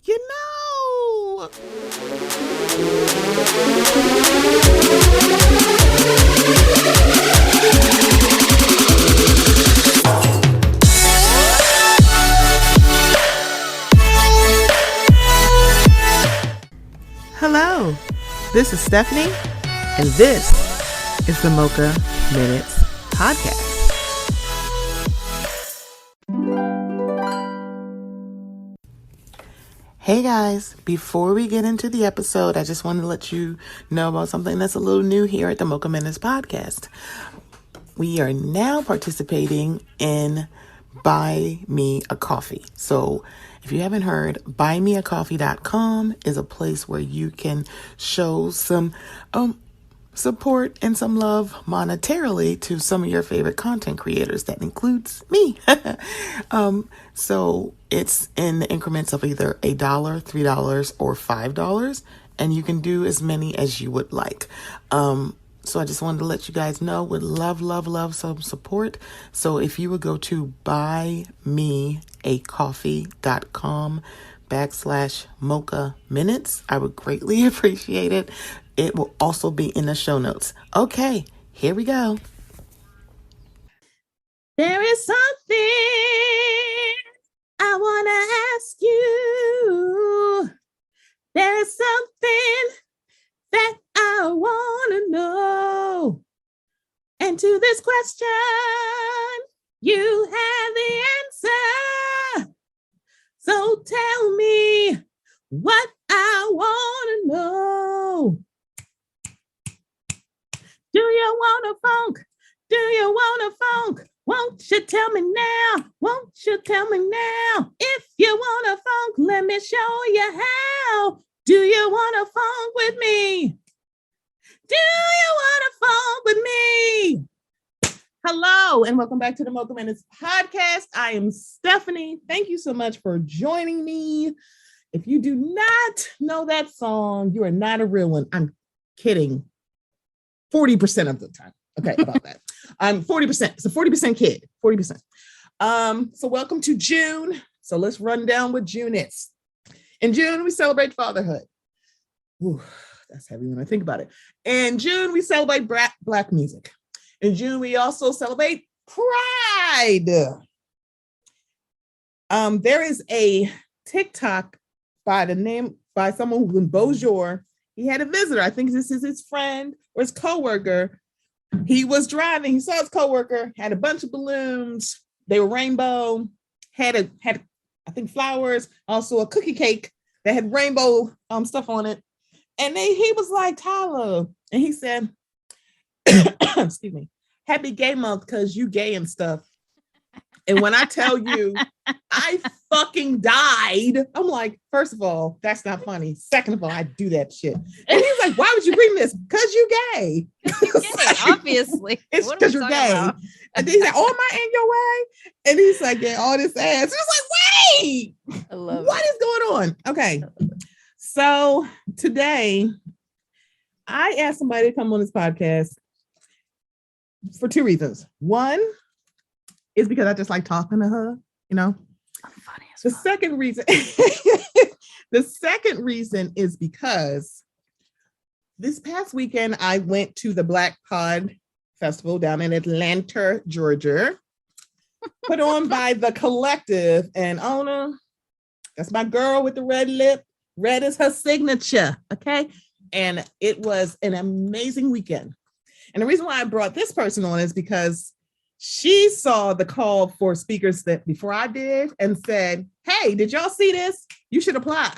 You know. Hello, this is Stephanie, and this is the Mocha Minutes Podcast. Hey guys, before we get into the episode, I just wanted to let you know about something that's a little new here at the Mocha Minutes Podcast. We are now participating in Buy Me a Coffee. So if you haven't heard, buymeacoffee.com is a place where you can show some support and some love monetarily to some of your favorite content creators. That includes me. So it's in the increments of either $1, $3, or $5, and you can do as many as you would like. So I just wanted to let you guys know, would love some support. So if you would go to buymeacoffee.com/Mocha Minutes, I would greatly appreciate it. It will also be in the show notes. Okay, here we go. There is something I want to ask you. There is something that I want to know. And to this question, you have the answer. So tell me what I want to know. Do you want a funk? Do you want a funk? Won't you tell me now? Won't you tell me now? If you want a funk, let me show you how. Do you want a funk with me? Do you want a funk with me? Hello, and welcome back to the Mocha Minutes Podcast. I am Stephanie. Thank you so much for joining me. If you do not know that song, you are not a real one. I'm kidding. 40% of the time. Okay, about that. I'm 40%. It's a 40% kid. 40%. So welcome to June. So let's run down what June is. In June, we celebrate fatherhood. Ooh, that's heavy when I think about it. In June, we celebrate Black music. In June, we also celebrate Pride. There is a TikTok by someone who in Beaujour. He had a visitor. I think this is his friend or his coworker. He was driving. He saw his coworker, had a bunch of balloons. They were rainbow, had I think flowers, also a cookie cake that had rainbow stuff on it. And he was like, Tyler, and he said, excuse me, happy gay month because you gay and stuff. And when I tell you, I fucking died. I'm like, first of all, that's not funny. Second of all, I do that shit. And he's like, why would you bring this? Because you gay. Obviously. It's because you're gay. About? And then he's like, oh, am I in your way? And he's like, yeah, all this ass. It's like, wait, what is going on? Okay. So today, I asked somebody to come on this podcast for two reasons. One is because I just like talking to her, you know. Funny as the well. second reason is because this past weekend I went to the Blk Pod Festival down in Atlanta, Georgia, put on by the Collective, and Ona, that's my girl with the red lip. Red is her signature, okay? And it was an amazing weekend. And the reason why I brought this person on is because she saw the call for speakers that before I did and said, hey, did y'all see this? You should apply.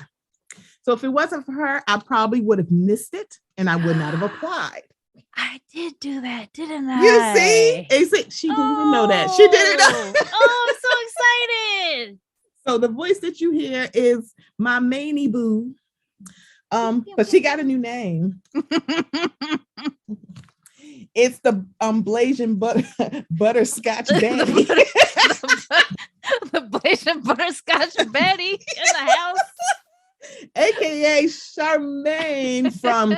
So if it wasn't for her, I probably would have missed it and I would not have applied. I did do that, didn't I? You see? She didn't even know that. She did it. Oh, I'm so excited. So the voice that you hear is my mainy boo. But she got a new name. It's the Blazing Butterscotch Betty. the Blazing Butterscotch Betty in the house. AKA Sharmane from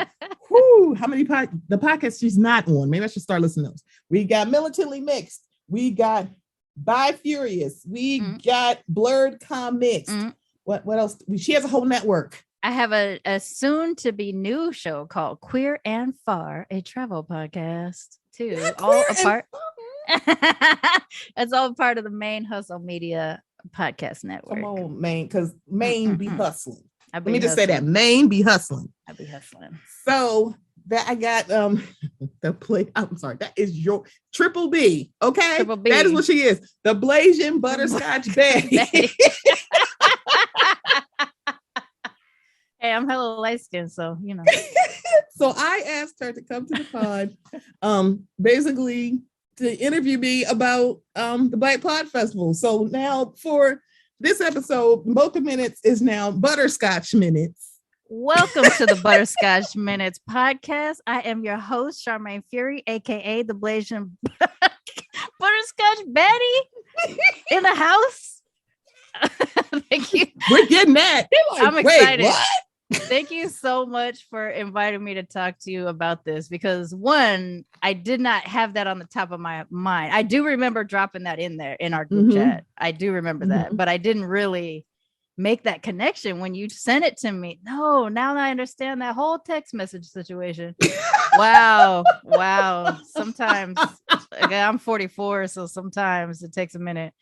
how many the podcast she's not on. Maybe I should start listening to those. We got Militantly Mixed. We got Bi Furious. We got Blurred Comics. What else? She has a whole network. I have a soon to be new show called Queer and Far, a travel podcast too. All a part. It's all part of the Main Hustle Media podcast network. Come on, Maine, because Maine be hustling. Let me just say that Maine be hustling. I be hustling. So that I got the play. I'm sorry, that is your Triple B. Okay, Triple B. That is what she is. The Blasian Butterscotch Betty. Hey, I'm hella light skinned, so you know. So I asked her to come to the pod, basically to interview me about the Blk Pod Festival. So now for this episode, Mocha Minutes is now Butterscotch Minutes. Welcome to the Butterscotch Minutes podcast. I am your host, Sharmane Fury, aka the Blasian Butterscotch Betty in the house. Thank you. We're getting that. Like, I'm excited. What? Thank you so much for inviting me to talk to you about this because one, I did not have that on the top of my mind. I do remember dropping that in there in our group chat. I do remember that, but I didn't really make that connection when you sent it to me. No, now that I understand that whole text message situation. Wow. Sometimes again, I'm 44, so sometimes it takes a minute.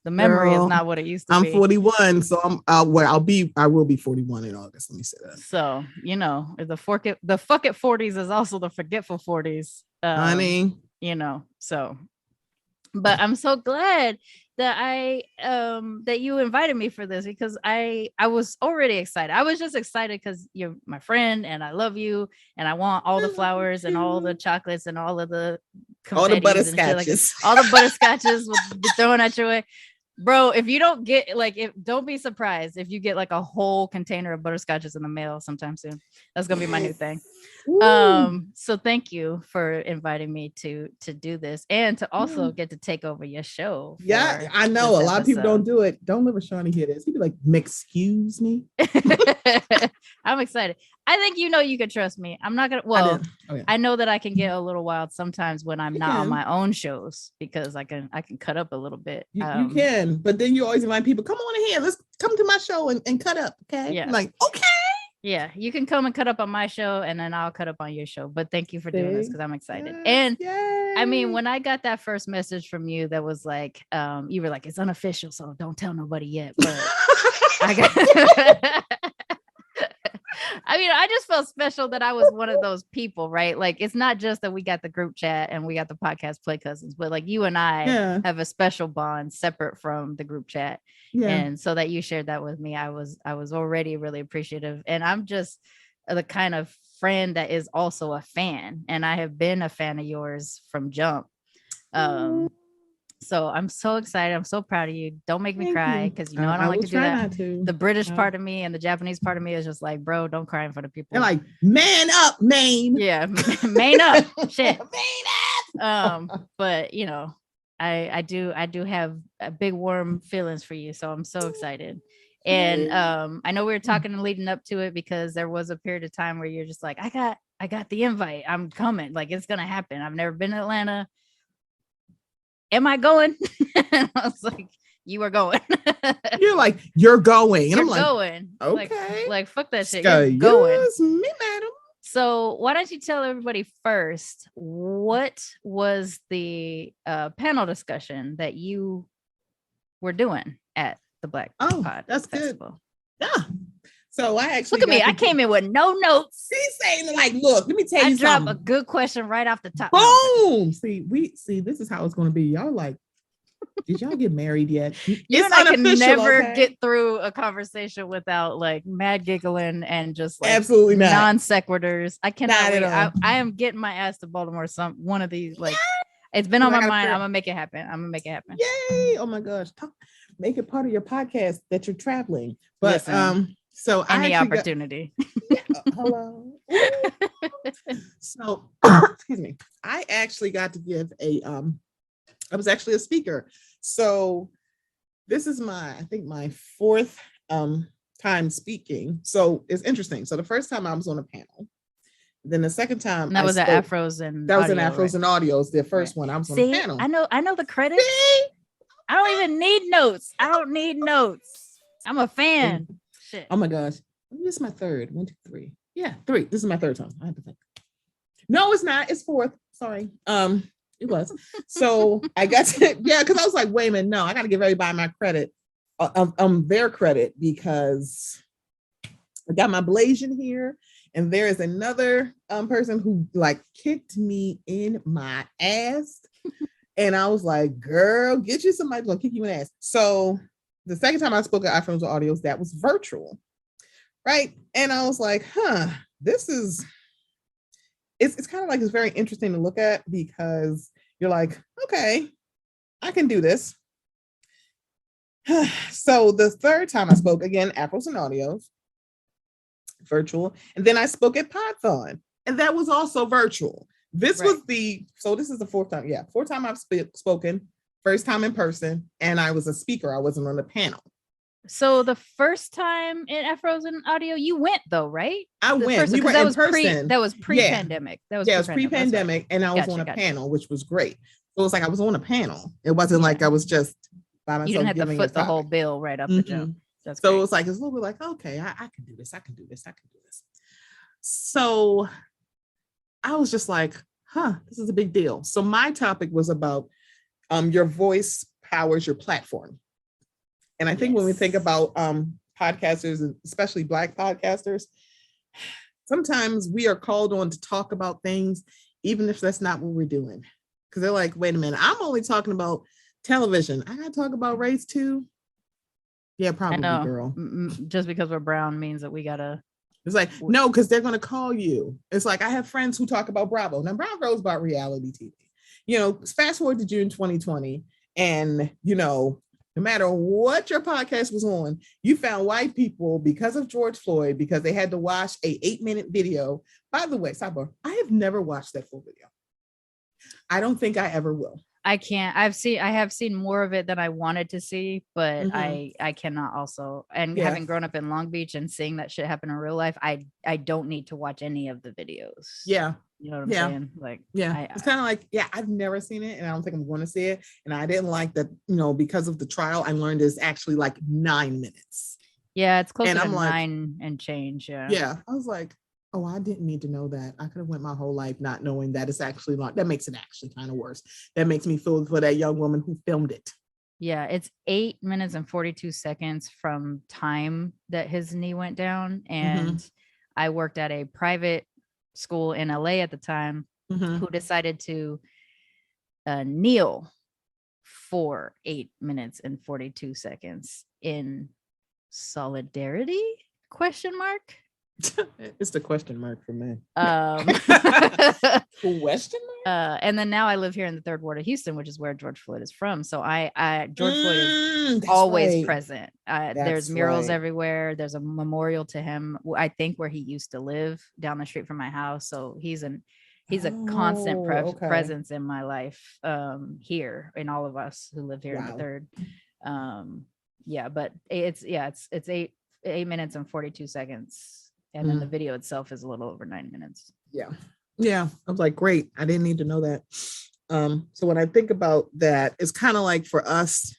The memory is not what it used to be. I'm 41, so I will be 41 in August. Let me say that. So, you know, the fuck it 40s is also the forgetful 40s. Honey. You know, so but I'm so glad that that you invited me for this because I was already excited. I was just excited because you're my friend and I love you and I want all the flowers and all the chocolates and all of the all the butterscotches. All the butterscotches will be thrown at your way. Bro, if you don't get don't be surprised if you get like a whole container of butterscotches in the mail sometime soon. That's gonna be my new thing. So thank you for inviting me to do this and to also get to take over your show. Yeah, I know a lot of people don't do it. Don't let Shawnee hear this. He'd be like, "Excuse me." I'm excited. I think you can trust me. I'm not gonna. I know that I can get a little wild sometimes when I'm not on my own shows because I can cut up a little bit. You can, but then you always invite people. Come on in here. Let's come to my show and cut up. Okay. Yeah. Like okay. Yeah, you can come and cut up on my show and then I'll cut up on your show. But thank you for doing this because I'm excited. And I mean, when I got that first message from you that was like, you were like, it's unofficial, so don't tell nobody yet. But I just felt special that I was one of those people, right? Like, it's not just that we got the group chat and we got the podcast Play Cousins, but like you and I have a special bond separate from the group chat. Yeah. And so that you shared that with me, I was already really appreciative. And I'm just the kind of friend that is also a fan. And I have been a fan of yours from jump. So I'm so excited. I'm so proud of you. Don't make me cry because I don't like to do that. The British part of me and the Japanese part of me is just like, bro, don't cry in front of people. They're like, man up, Maine. Yeah, man up. Shit. Man up. But I do have a big warm feelings for you. So I'm so excited. And I know we were talking and leading up to it because there was a period of time where you're just like, I got the invite. I'm coming. Like it's gonna happen. I've never been to Atlanta. Am I going? And I was like, you are going. You're like, you're going. And you're I'm like, going. Okay. Like fuck that shit. You're going. Me, madam. So why don't you tell everybody first, what was the panel discussion that you were doing at the Blk Pod Festival? Good. Yeah. So I actually look at me. I came in with no notes. She's saying like, look, let me tell you something. I dropped a good question right off the top. Boom. See, this is how it's going to be. Y'all like, did y'all get married yet? You and I can never get through a conversation without like mad giggling and just like absolutely not non sequiturs. I cannot wait. I am getting my ass to Baltimore. One of these like it's been on my mind. I'm gonna make it happen. Yay! Oh my gosh, make it part of your podcast that you're traveling. But listen, so any opportunity. Hello. So excuse me. I actually got to give I was actually a speaker. So this is I think my fourth time speaking. So it's interesting. So the first time I was on a panel. Then the second time and that was an Afros and Audios. The first one I was on a panel. I know the credits. I don't even need notes. I don't need notes. I'm a fan. Shit. Oh my gosh. This is my third. 1, 2, 3. Yeah, 3. This is my third time. I have to think. No, it's not. It's 4th. Sorry. It was. So I got to, because I was like, wait a minute, no, I got to give everybody my credit, their credit, because I got my Blasian here, and there is another person who like kicked me in my ass, and I was like, girl, get you somebody gonna kick you in the ass. So the second time I spoke at iPhones or Audios, that was virtual, right? And I was like, this is. It's kind of like, it's very interesting to look at, because you're like, okay, I can do this. So the third time I spoke, again, Afros and Audios, virtual. And then I spoke at PodFun, and that was also virtual. This is the 4th time. Yeah, 4th time I've spoken, first time in person, and I was a speaker. I wasn't on the panel. So the first time in Afros and Audio, you went though, right? I went. We were that in was person. That was pre-pandemic. It was pre-pandemic, and I was on a panel, which was great. So it was like I was on a panel. It wasn't like I was just by myself. You didn't have to foot the whole bill right up the jump. That's so great. it was like, it's a little bit like, okay, I can do this. I can do this. I can do this. So I was just like, this is a big deal. So my topic was about your voice powers your platform. And I think when we think about podcasters, and especially Black podcasters, sometimes we are called on to talk about things, even if that's not what we're doing. Because they're like, wait a minute, I'm only talking about television. I got to talk about race too. Yeah, probably, girl. Just because we're brown means that we got to. It's like, no, because they're going to call you. It's like, I have friends who talk about Bravo. Now, Bravo is about reality TV. Fast forward to June 2020, and, no matter what your podcast was on, you found white people, because of George Floyd, because they had to watch a 8-minute video. By the way, sidebar, I have never watched that full video. I don't think I ever will. I can't. I have seen more of it than I wanted to see, but I cannot also. And having grown up in Long Beach and seeing that shit happen in real life, I don't need to watch any of the videos. Yeah. You know what I'm saying? Like, it's kind of like, I've never seen it, and I don't think I'm going to see it. And I didn't like that, because of the trial, I learned it's actually like 9 minutes. Yeah, it's close to like, 9 and change. Yeah. I was like, oh, I didn't need to know that. I could have went my whole life not knowing that it's actually long. That makes it actually kind of worse. That makes me feel for that young woman who filmed it. Yeah, it's 8 minutes and 42 seconds from time that his knee went down. And I worked at a private school in LA at the time who decided to kneel for 8 minutes and 42 seconds in solidarity ? It's the question mark for me. Question mark? And then now I live here in the 3rd ward of Houston, which is where George Floyd is from. So George Floyd is always present. There's murals everywhere. There's a memorial to him, I think, where he used to live down the street from my house. So he's a constant presence in my life here, in all of us who live here in the 3rd. But it's 8 minutes and 42 seconds. And then the video itself is a little over 9 minutes. Yeah. I was like, great. I didn't need to know that. So when I think about that, it's kind of like, for us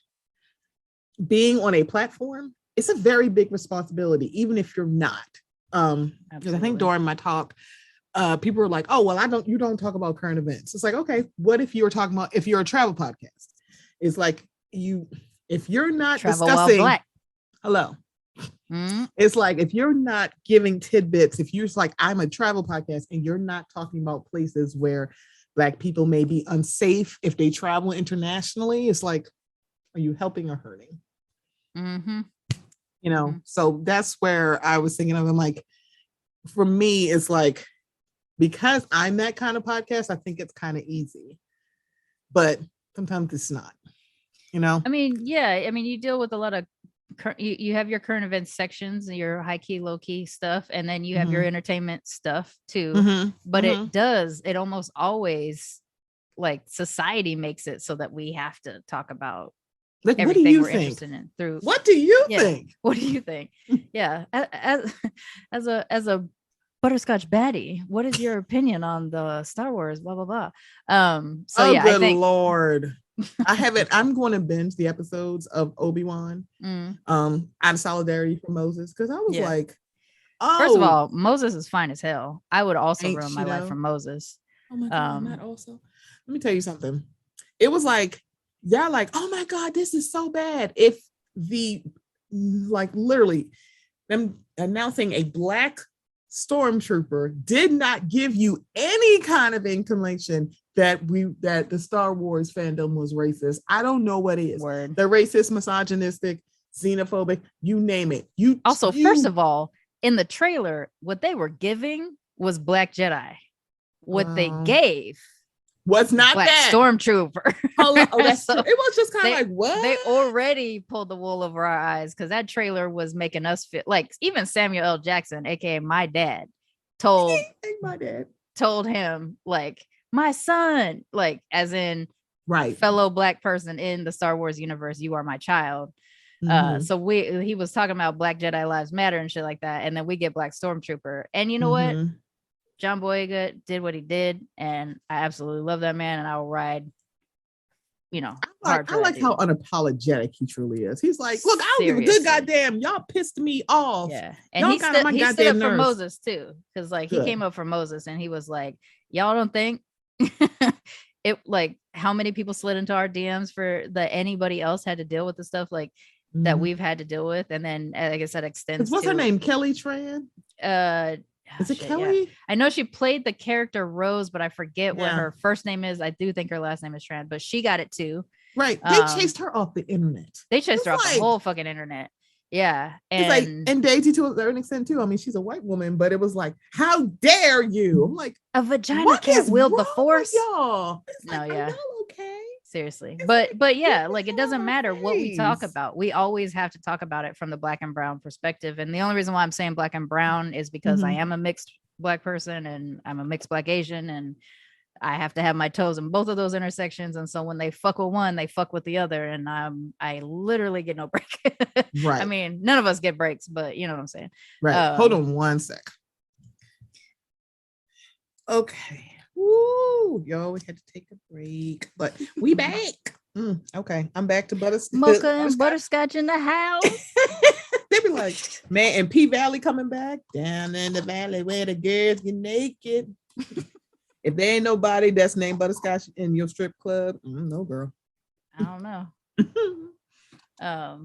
being on a platform, it's a very big responsibility, even if you're not. Because I think during my talk, people were like, oh, well, you don't talk about current events. It's like, okay, what if you were talking about, if you're a travel podcast? It's like, if you're not travel discussing, while Black. Hello. It's like, if you're not giving tidbits, if you're just like, I'm a travel podcast, and you're not talking about places where Black people may be unsafe if they travel internationally, it's like, are you helping or hurting? So that's where I was thinking of. I'm like, for me, it's like, because I'm that kind of podcast, I think it's kind of easy, but sometimes it's not, I mean, you deal with a lot of you have your current events sections, your high key, low key stuff, and then you have your entertainment stuff too. But it almost always, like, society makes it so that we have to talk about like, everything what do you we're think? interested in. Through what do you think? What do you think? As a Butterscotch baddie, what is your opinion on the Star Wars? Blah blah blah. I think, Lord. I haven't. I'm going to binge the episodes of Obi-Wan out of solidarity for Moses, because I was like, oh, first of all, Moses is fine as hell. I would also Ain't ruin she my life though? for Moses. Oh my God, not also. Let me tell you something. It was like, y'all like, oh my God, this is so bad. If the, like, literally them announcing a black stormtrooper did not give you any kind of inclination that the Star Wars fandom was racist, I don't know what is. Word. They're racist, misogynistic, xenophobic, you name it. First of all, in the trailer, what they were giving was Black Jedi. What they gave was not Black that Stormtrooper. That's so, true. It was just kind of like, what? They already pulled the wool over our eyes, because that trailer was making us feel like, even Samuel L. Jackson, aka my dad, told him, like, my son, like, as in fellow Black person in the Star Wars universe, you are my child. So he was talking about Black Jedi Lives Matter and shit like that, and then we get Black Stormtrooper, and you know what? John Boyega did what he did, and I absolutely love that man, and I will ride, hard. I like how unapologetic he truly is. He's like, look, I don't give a good goddamn. Y'all pissed me off. Yeah, and he stood up for Moses too, because like he came up for Moses, and he was like, y'all don't think it, like, how many people slid into our DMs for that anybody else had to deal with the stuff like that we've had to deal with, and then like I said, extends. What's her name? Kelly Tran. Is it Kelly? Yeah. I know she played the character Rose, but I forget what her first name is. I do think her last name is Tran, but she got it too. Right. They chased her off the internet. They chased her off the whole fucking internet. Yeah. And it's like, and Daisy to a certain extent too. I mean, she's a white woman, but it was like, how dare you? I'm like, a vagina can't wield the force. Y'all? No, yeah. Okay. Seriously. But yeah, like, it doesn't matter what we talk about. We always have to talk about it from the Black and brown perspective. And the only reason why I'm saying Black and brown is because I am a mixed Black person, and I'm a mixed Black Asian, and I have to have my toes in both of those intersections. And so when they fuck with one, they fuck with the other. And I literally get no break. Right. I mean, none of us get breaks, but you know what I'm saying? Right. Hold on one sec. Okay. Woo, yo, we had to take a break, but we back. Okay, I'm back to Butterscotch. Mocha and Butterscotch in the house. They be like, man, and P Valley coming back down in the valley where the girls get naked. If there ain't nobody that's named Butterscotch in your strip club, no, girl. I don't know. All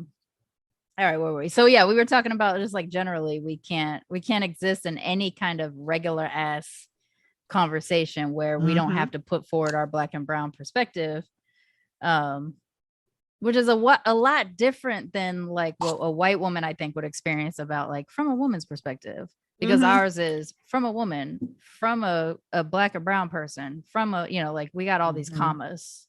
right, where were we? So yeah, we were talking about just like generally we can't exist in any kind of regular ass conversation where we don't have to put forward our Black and brown perspective, which is a lot different than like what a white woman I think would experience about like from a woman's perspective, because ours is from a woman, from a Black or brown person, from a, like we got all these commas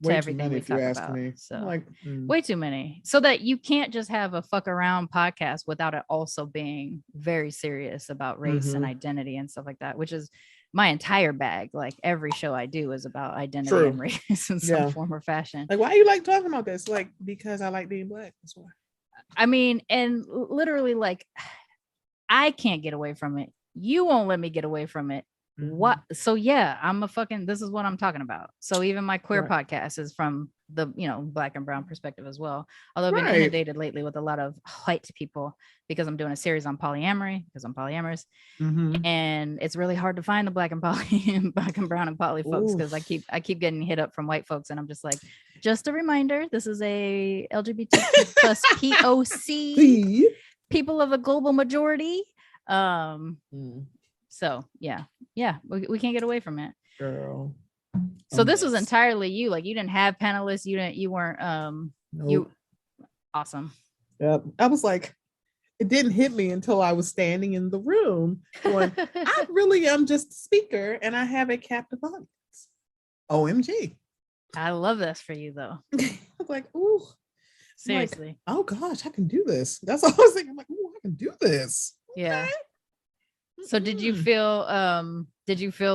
to everything we talk about. So like, way too many, so that you can't just have a fuck around podcast without it also being very serious about race and identity and stuff like that, which is my entire bag. Like every show I do is about identity and race in some form or fashion. Like, why you like talking about this? Like, because I like being Black. That's why. I mean, and literally, like, I can't get away from it. You won't let me get away from it. What? So yeah, this is what I'm talking about. So even my queer podcast is from the Black and brown perspective as well. Although I've been inundated lately with a lot of white people because I'm doing a series on polyamory, because I'm polyamorous, and it's really hard to find the Black and brown and poly folks, because I keep getting hit up from white folks, and I'm just like, just a reminder, this is a LGBTQ plus POC, people of a global majority. So yeah, we can't get away from it, girl. So this was entirely you. Like, you didn't have panelists. You weren't you awesome. Yep. I was like, it didn't hit me until I was standing in the room going, I really am just a speaker and I have a captive audience. OMG. I love this for you though. I was like, ooh. Seriously. Like, oh gosh, I can do this. That's all I was thinking. I'm like, ooh, I can do this. Yeah. Okay. So did you feel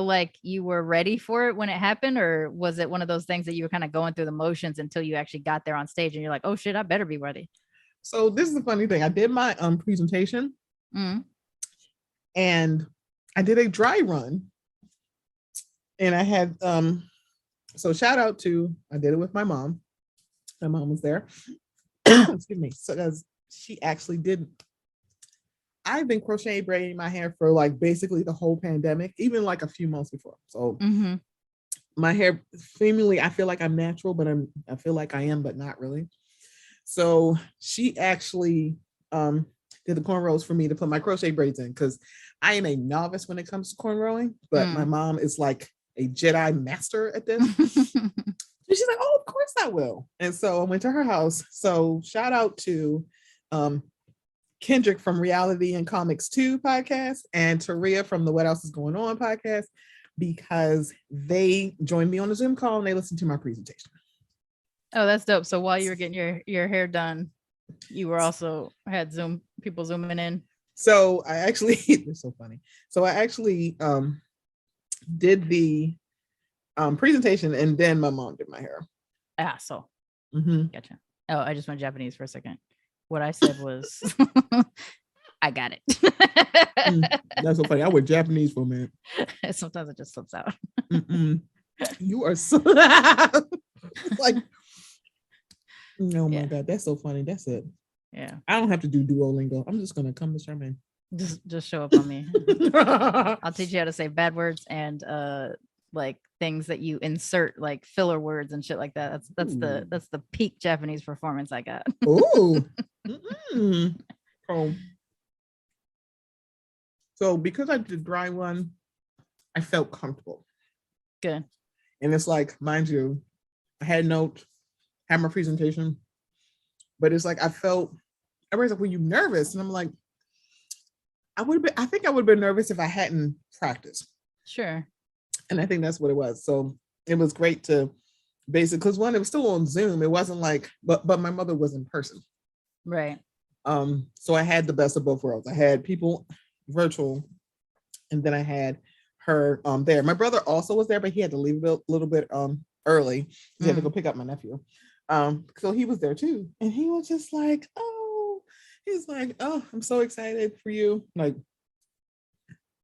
like you were ready for it when it happened, or was it one of those things that you were kind of going through the motions until you actually got there on stage and you're like, oh shit, I better be ready? So this is the funny thing. I did my presentation and I did a dry run, and I had So shout out to, I did it with my mom. My mom was there. Excuse me. So as she actually did. I've been crocheting braiding my hair for like basically the whole pandemic, even like a few months before. So my hair, seemingly, I feel like I'm natural, but I feel like I am, but not really. So she actually did the cornrows for me to put my crochet braids in, because I am a novice when it comes to cornrowing, but my mom is like a Jedi master at this. And she's like, oh, of course I will. And so I went to her house. So shout out to Kendrick from Reality and Comics 2 podcast and Taria from the What Else Is Going On podcast, because they joined me on a Zoom call and they listened to my presentation. Oh, that's dope. So while you were getting your hair done, you were also had people zooming in. So I actually, it's so funny. So I actually did the presentation, and then my mom did my hair. So gotcha. Oh, I just went Japanese for a second. What I said was, I got it. That's so funny. I went Japanese for a minute. Sometimes it just slips out. You are so like, oh my God, that's so funny. That's it. Yeah. I don't have to do Duolingo. I'm just gonna come to Sharmane. Just show up on me. I'll teach you how to say bad words and like things that you insert, like filler words and shit like that. That's the peak Japanese performance I got. Ooh. So because I did dry one, I felt comfortable. Good. And it's like, mind you, I had my presentation, but it's like I felt, everybody's like, were you nervous? And I'm like, I think I would have been nervous if I hadn't practiced. Sure. And I think that's what it was. So it was great to basically, because one, it was still on Zoom. It wasn't like, but my mother was in person. Right. So I had the best of both worlds. I had people virtual, and then I had her there. My brother also was there, but he had to leave a little bit early. He had to go pick up my nephew. So he was there too. And he was just like, oh, I'm so excited for you. Like,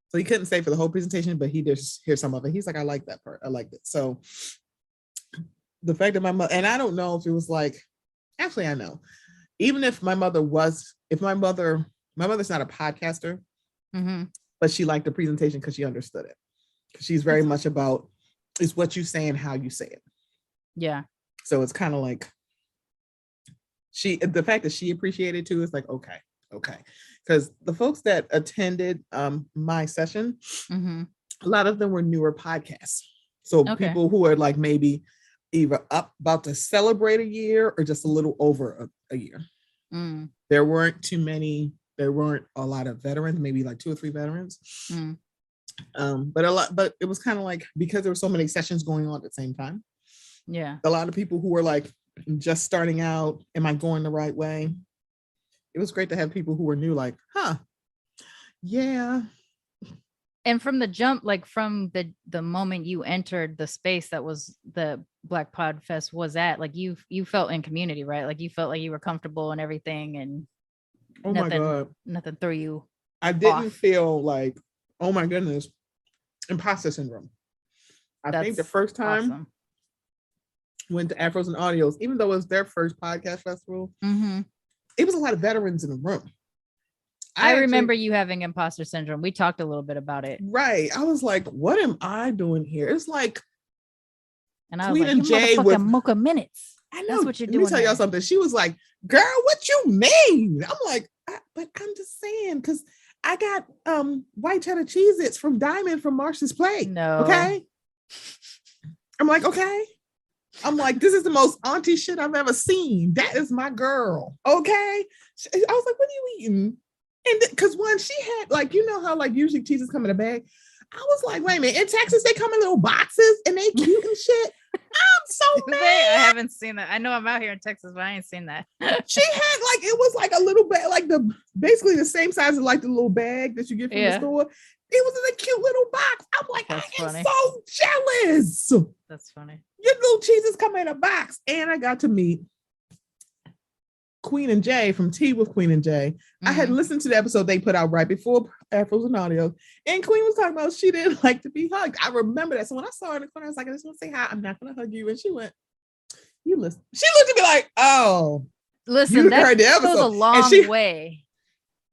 so he couldn't stay for the whole presentation, but he did hear some of it. He's like, I like that part. I liked it. So the fact that my mother, and I don't know if it was like, actually, I know. Even if my mother's not a podcaster, but she liked the presentation because she understood it. Because she's very much about, it's what you say and how you say it. Yeah. So it's kind of like, the fact that she appreciated too is like, okay. Because the folks that attended my session, a lot of them were newer podcasts. So people who are like maybe either about to celebrate a year or just a little over a year. There weren't a lot of veterans, maybe like 2 or 3 veterans. But it was kind of like, because there were so many sessions going on at the same time. Yeah. A lot of people who were like just starting out, am I going the right way? It was great to have people who were new, like, yeah. And from the jump, like from the moment you entered the space that was the Blk Pod Fest was at, like you felt in community, right? Like you felt like you were comfortable and everything, and my God, nothing threw you. I didn't feel like, oh my goodness, imposter syndrome. I think the first time went to Afros and Audios, even though it was their first podcast festival, it was a lot of veterans in the room. I remember you having imposter syndrome. We talked a little bit about it. Right. I was like, what am I doing here? It's like, and I was like, you motherfucking Mocha minutes. I know. That's what you're doing. Let me tell y'all something. She was like, girl, what you mean? I'm like, but I'm just saying, because I got white cheddar Cheez-Its from Diamond from Marcia's Plate. No. Okay. I'm like, okay. I'm like, this is the most auntie shit I've ever seen. That is my girl. Okay. I was like, what are you eating? And because when she had, like, you know how like usually cheeses come in a bag. I was like, wait a minute, in Texas they come in little boxes and they cute and shit. I'm so mad. I haven't seen that. I know I'm out here in Texas, but I ain't seen that. She had like, it was like a little bag, like basically the same size as like the little bag that you get from the store. It was in a cute little box. I'm like, I am so jealous. That's funny. Your little cheeses come in a box. And I got to meet Queen and Jay from Tea with Queen and Jay. I had listened to the episode they put out right before Afros and Audio, and Queen was talking about she didn't like to be hugged. I remember that. So when I saw her in the corner, I was like, I just want to say hi. I'm not going to hug you. And she went, you listen. She looked at me like, oh. Listen, that goes a long way.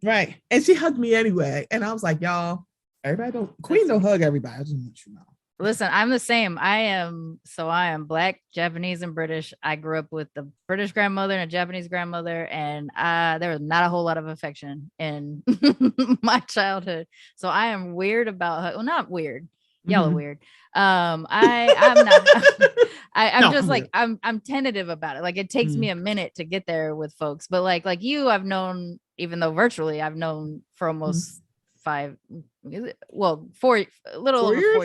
Right. And she hugged me anyway. And I was like, y'all, Queen don't hug everybody. I just want you to know. Listen, I'm the same. I am Black, Japanese, and British. I grew up with the British grandmother and a Japanese grandmother, and there was not a whole lot of affection in my childhood. So I am weird about, well, not weird. Y'all are weird. I'm not. I'm just like I'm tentative about it. Like it takes me a minute to get there with folks, but like you, I've known, even though virtually, I've known for almost 4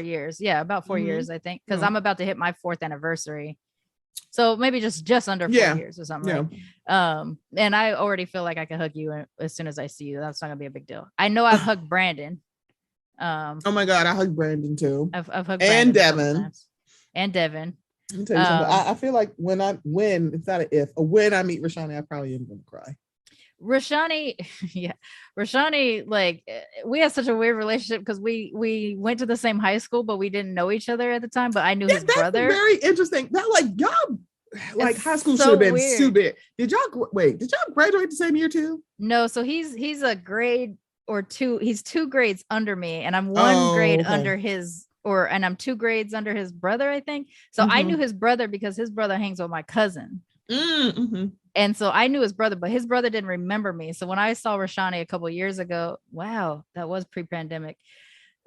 years. Yeah, about 4 years, I think, because I'm about to hit my 4th anniversary. So maybe just under 4 years or something. Right? And I already feel like I can hug you as soon as I see you. That's not gonna be a big deal. I know I've hugged Brandon. Oh my God, I hugged Brandon too. I've hugged and Devin. And Devin. Let me tell you something. I feel like when it's not an if, or when I meet Rashani, I probably am gonna cry. Rashani, like we had such a weird relationship because we went to the same high school, but we didn't know each other at the time. But I knew his brother. Very interesting. That like y'all, like high school should have been super. Did y'all graduate the same year too? No, so he's a grade or two. He's 2 grades under me, and I'm 1 grade under his. And I'm 2 grades under his brother, I think. So I knew his brother because his brother hangs with my cousin. And so I knew his brother, but his brother didn't remember me. So when I saw Rashani a couple of years ago, wow, that was pre-pandemic.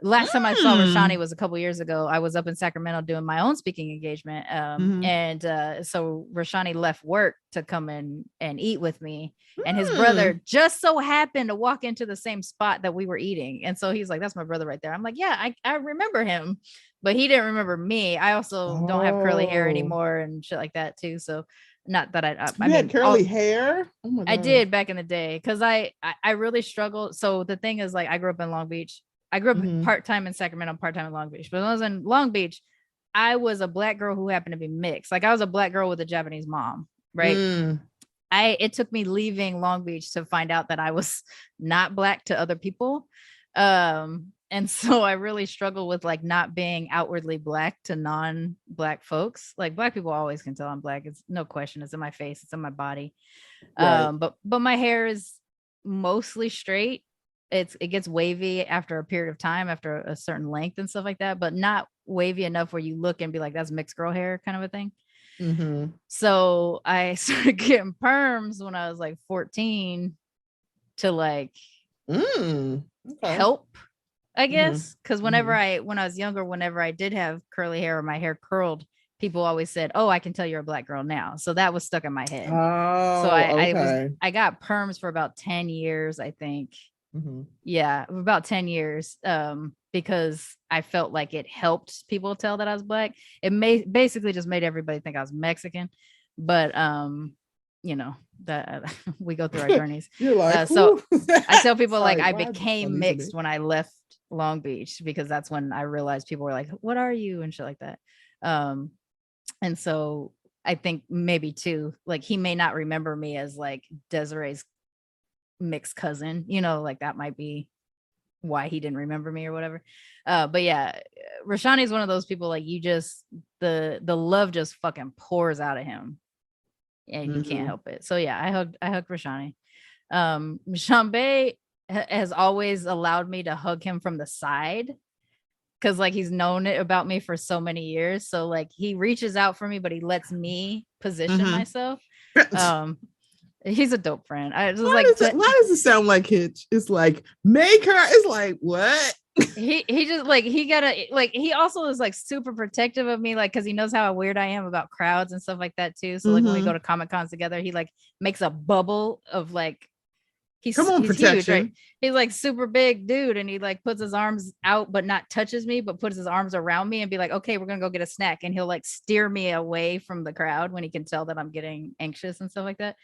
Last time I saw Rashani was a couple of years ago. I was up in Sacramento doing my own speaking engagement. And so Rashani left work to come in and eat with me. And his brother just so happened to walk into the same spot that we were eating. And so he's like, that's my brother right there. I'm like, yeah, I remember him, but he didn't remember me. I also don't have curly hair anymore and shit like that too. So not that I mean, had curly hair. Oh my God. I did back in the day because I really struggled. So the thing is, like, I grew up in Long Beach. I grew up part-time in Sacramento, part-time in Long Beach. But when I was in Long Beach, I was a Black girl who happened to be mixed. Like I was a Black girl with a Japanese mom, right? It took me leaving Long Beach to find out that I was not Black to other people. And so I really struggle with like not being outwardly Black to non-Black folks. Like Black people always can tell I'm Black. It's no question. It's in my face. It's in my body. Right. But my hair is mostly straight. It gets wavy after a period of time, after a certain length and stuff like that, but not wavy enough where you look and be like, that's mixed girl hair kind of a thing. So I started getting perms when I was like 14 to like help, I guess. Because when I was younger, whenever I did have curly hair or my hair curled, people always said, oh, I can tell you're a Black girl now. So that was stuck in my head. So I got perms for about 10 years, I think. Yeah, about 10 years. Because I felt like it helped people tell that I was Black. It basically just made everybody think I was Mexican. But you know, that we go through our journeys. You're like, so I tell people like I became mixed when I left Long Beach because that's when I realized people were like, what are you? And shit like that. And so I think maybe too, like he may not remember me as like Desiree's mixed cousin, you know, like that might be why he didn't remember me or whatever. But yeah, Rashani is one of those people like you just the love just fucking pours out of him and you can't help it. So yeah, I hugged Rashani. Shambe has always allowed me to hug him from the side because like he's known it about me for so many years. So like he reaches out for me, but he lets me position myself. He's a dope friend. I just why does it sound like Hitch? It's like make her. It's like what? he just like he also is like super protective of me, like because he knows how weird I am about crowds and stuff like that too. So like when we go to Comic Cons together, he like makes a bubble of like he's huge, right? He's like super big dude, and he like puts his arms out but not touches me, but puts his arms around me and be like, okay, we're gonna go get a snack, and he'll like steer me away from the crowd when he can tell that I'm getting anxious and stuff like that.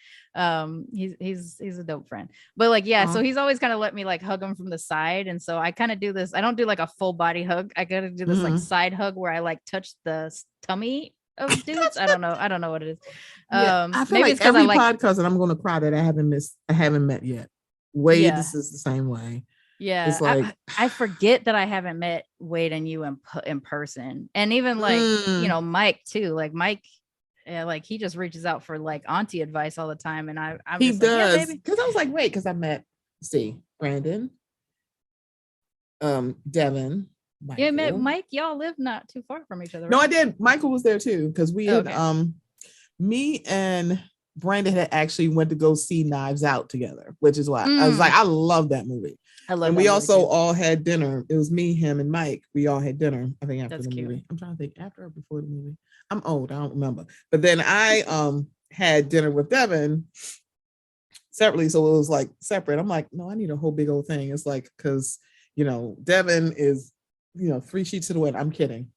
He's a dope friend. But like so he's always kind of let me like hug him from the side, and so I kind of do this. I don't do like a full body hug. I gotta do this like side hug where I like touch the tummy of dudes. I don't know what it is. Yeah, I feel Maybe like it's because I every like podcast that I'm going to cry that I haven't met yet. Wade, yeah. this is the same way. Yeah, It's like I forget that I haven't met Wade and you in person, and even like Mike too. Like Mike, yeah, like he just reaches out for like auntie advice all the time, and I'm he just like, yeah, does, baby. because I was like, wait, because I met Brandon, Devin, Michael. Yeah, met Mike. Y'all live not too far from each other, right? No, I did. Michael was there too, because we had okay. me and Brandon had actually went to go see Knives Out together, which is why I was like, I love that movie. I love and that we movie also too. all had dinner. It was me, him, and Mike. We all had dinner, I think, after That's the cute. movie. I'm trying to think, after or before the movie. I'm old, I don't remember. But then I had dinner with Devin separately, so it was like separate. I'm like, no, I need a whole big old thing. It's like, because Devin is 3 sheets to the wind. I'm kidding.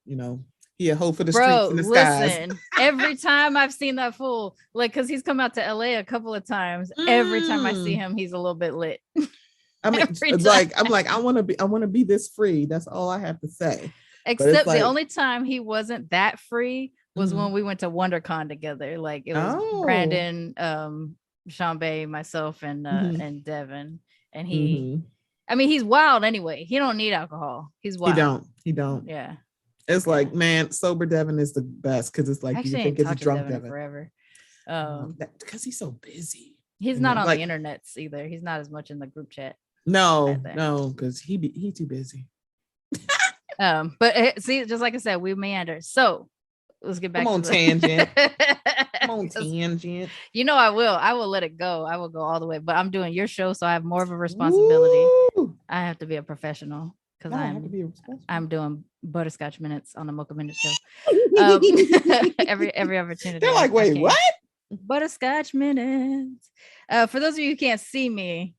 He a hoe for the streets and the skies. Listen, every time I've seen that fool, like, because he's come out to LA a couple of times. Every time I see him, he's a little bit lit. I mean, I want to be this free. That's all I have to say. Except the only time he wasn't that free was when we went to WonderCon together. Like it was Brandon, Sharmane, myself, and Devin. And he, I mean, he's wild anyway. He don't need alcohol. He's wild. He don't. Yeah. It's like, man, sober Devin is the best, because it's like, you think it's a drunk Devin forever. Because he's so busy. He's not on the internets either. He's not as much in the group chat. No, because he too busy. But see, just like I said, we meander. So let's get back to tangent. Come on, tangent. I will let it go. I will go all the way, but I'm doing your show, so I have more of a responsibility. Woo! I have to be a professional because I'm doing Butterscotch minutes on the Mocha Minute show. Every opportunity. They're like, wait, what? Butterscotch minutes. For those of you who can't see me,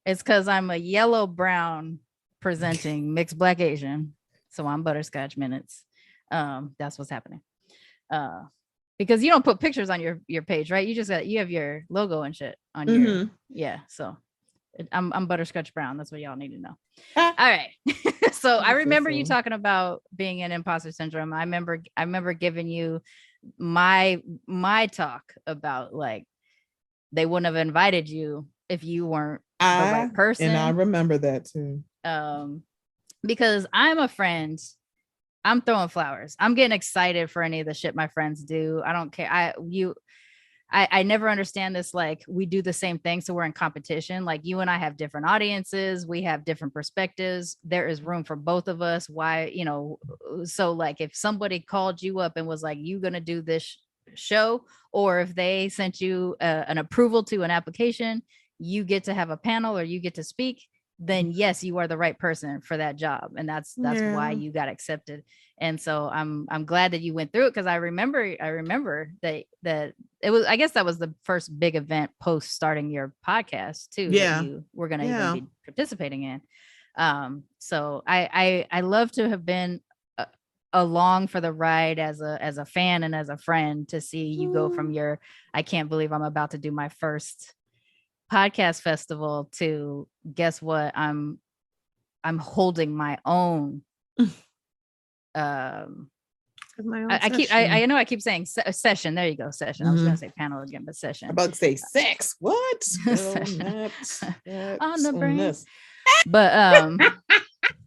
it's because I'm a yellow brown presenting mixed Black Asian. So I'm Butterscotch minutes. That's what's happening. Because you don't put pictures on your page, right? You have your logo and shit on your So I'm Butterscotch brown. That's what y'all need to know. All right. So I remember you talking about being in imposter syndrome. I remember giving you my talk about like they wouldn't have invited you if you weren't the right person. And I remember that too. Because I'm a friend. I'm throwing flowers. I'm getting excited for any of the shit my friends do. I don't care. I never understand this. Like we do the same thing. So we're in competition. Like you and I have different audiences. We have different perspectives. There is room for both of us. Why, so like if somebody called you up and was like, you going to do this show, or if they sent you an approval to an application, you get to have a panel or you get to speak, then yes, you are the right person for that job. And that's why you got accepted. And so I'm glad that you went through it, because I remember that it was, I guess that was the first big event post starting your podcast too. That you were going to even be participating in. So I love to have been along for the ride as a fan and as a friend, to see you go from your, I can't believe I'm about to do my first podcast festival, to guess what, I'm holding my own I keep saying session. There you go, session. I was gonna say panel again, but session. I'm about to say sex. What? On the brain. But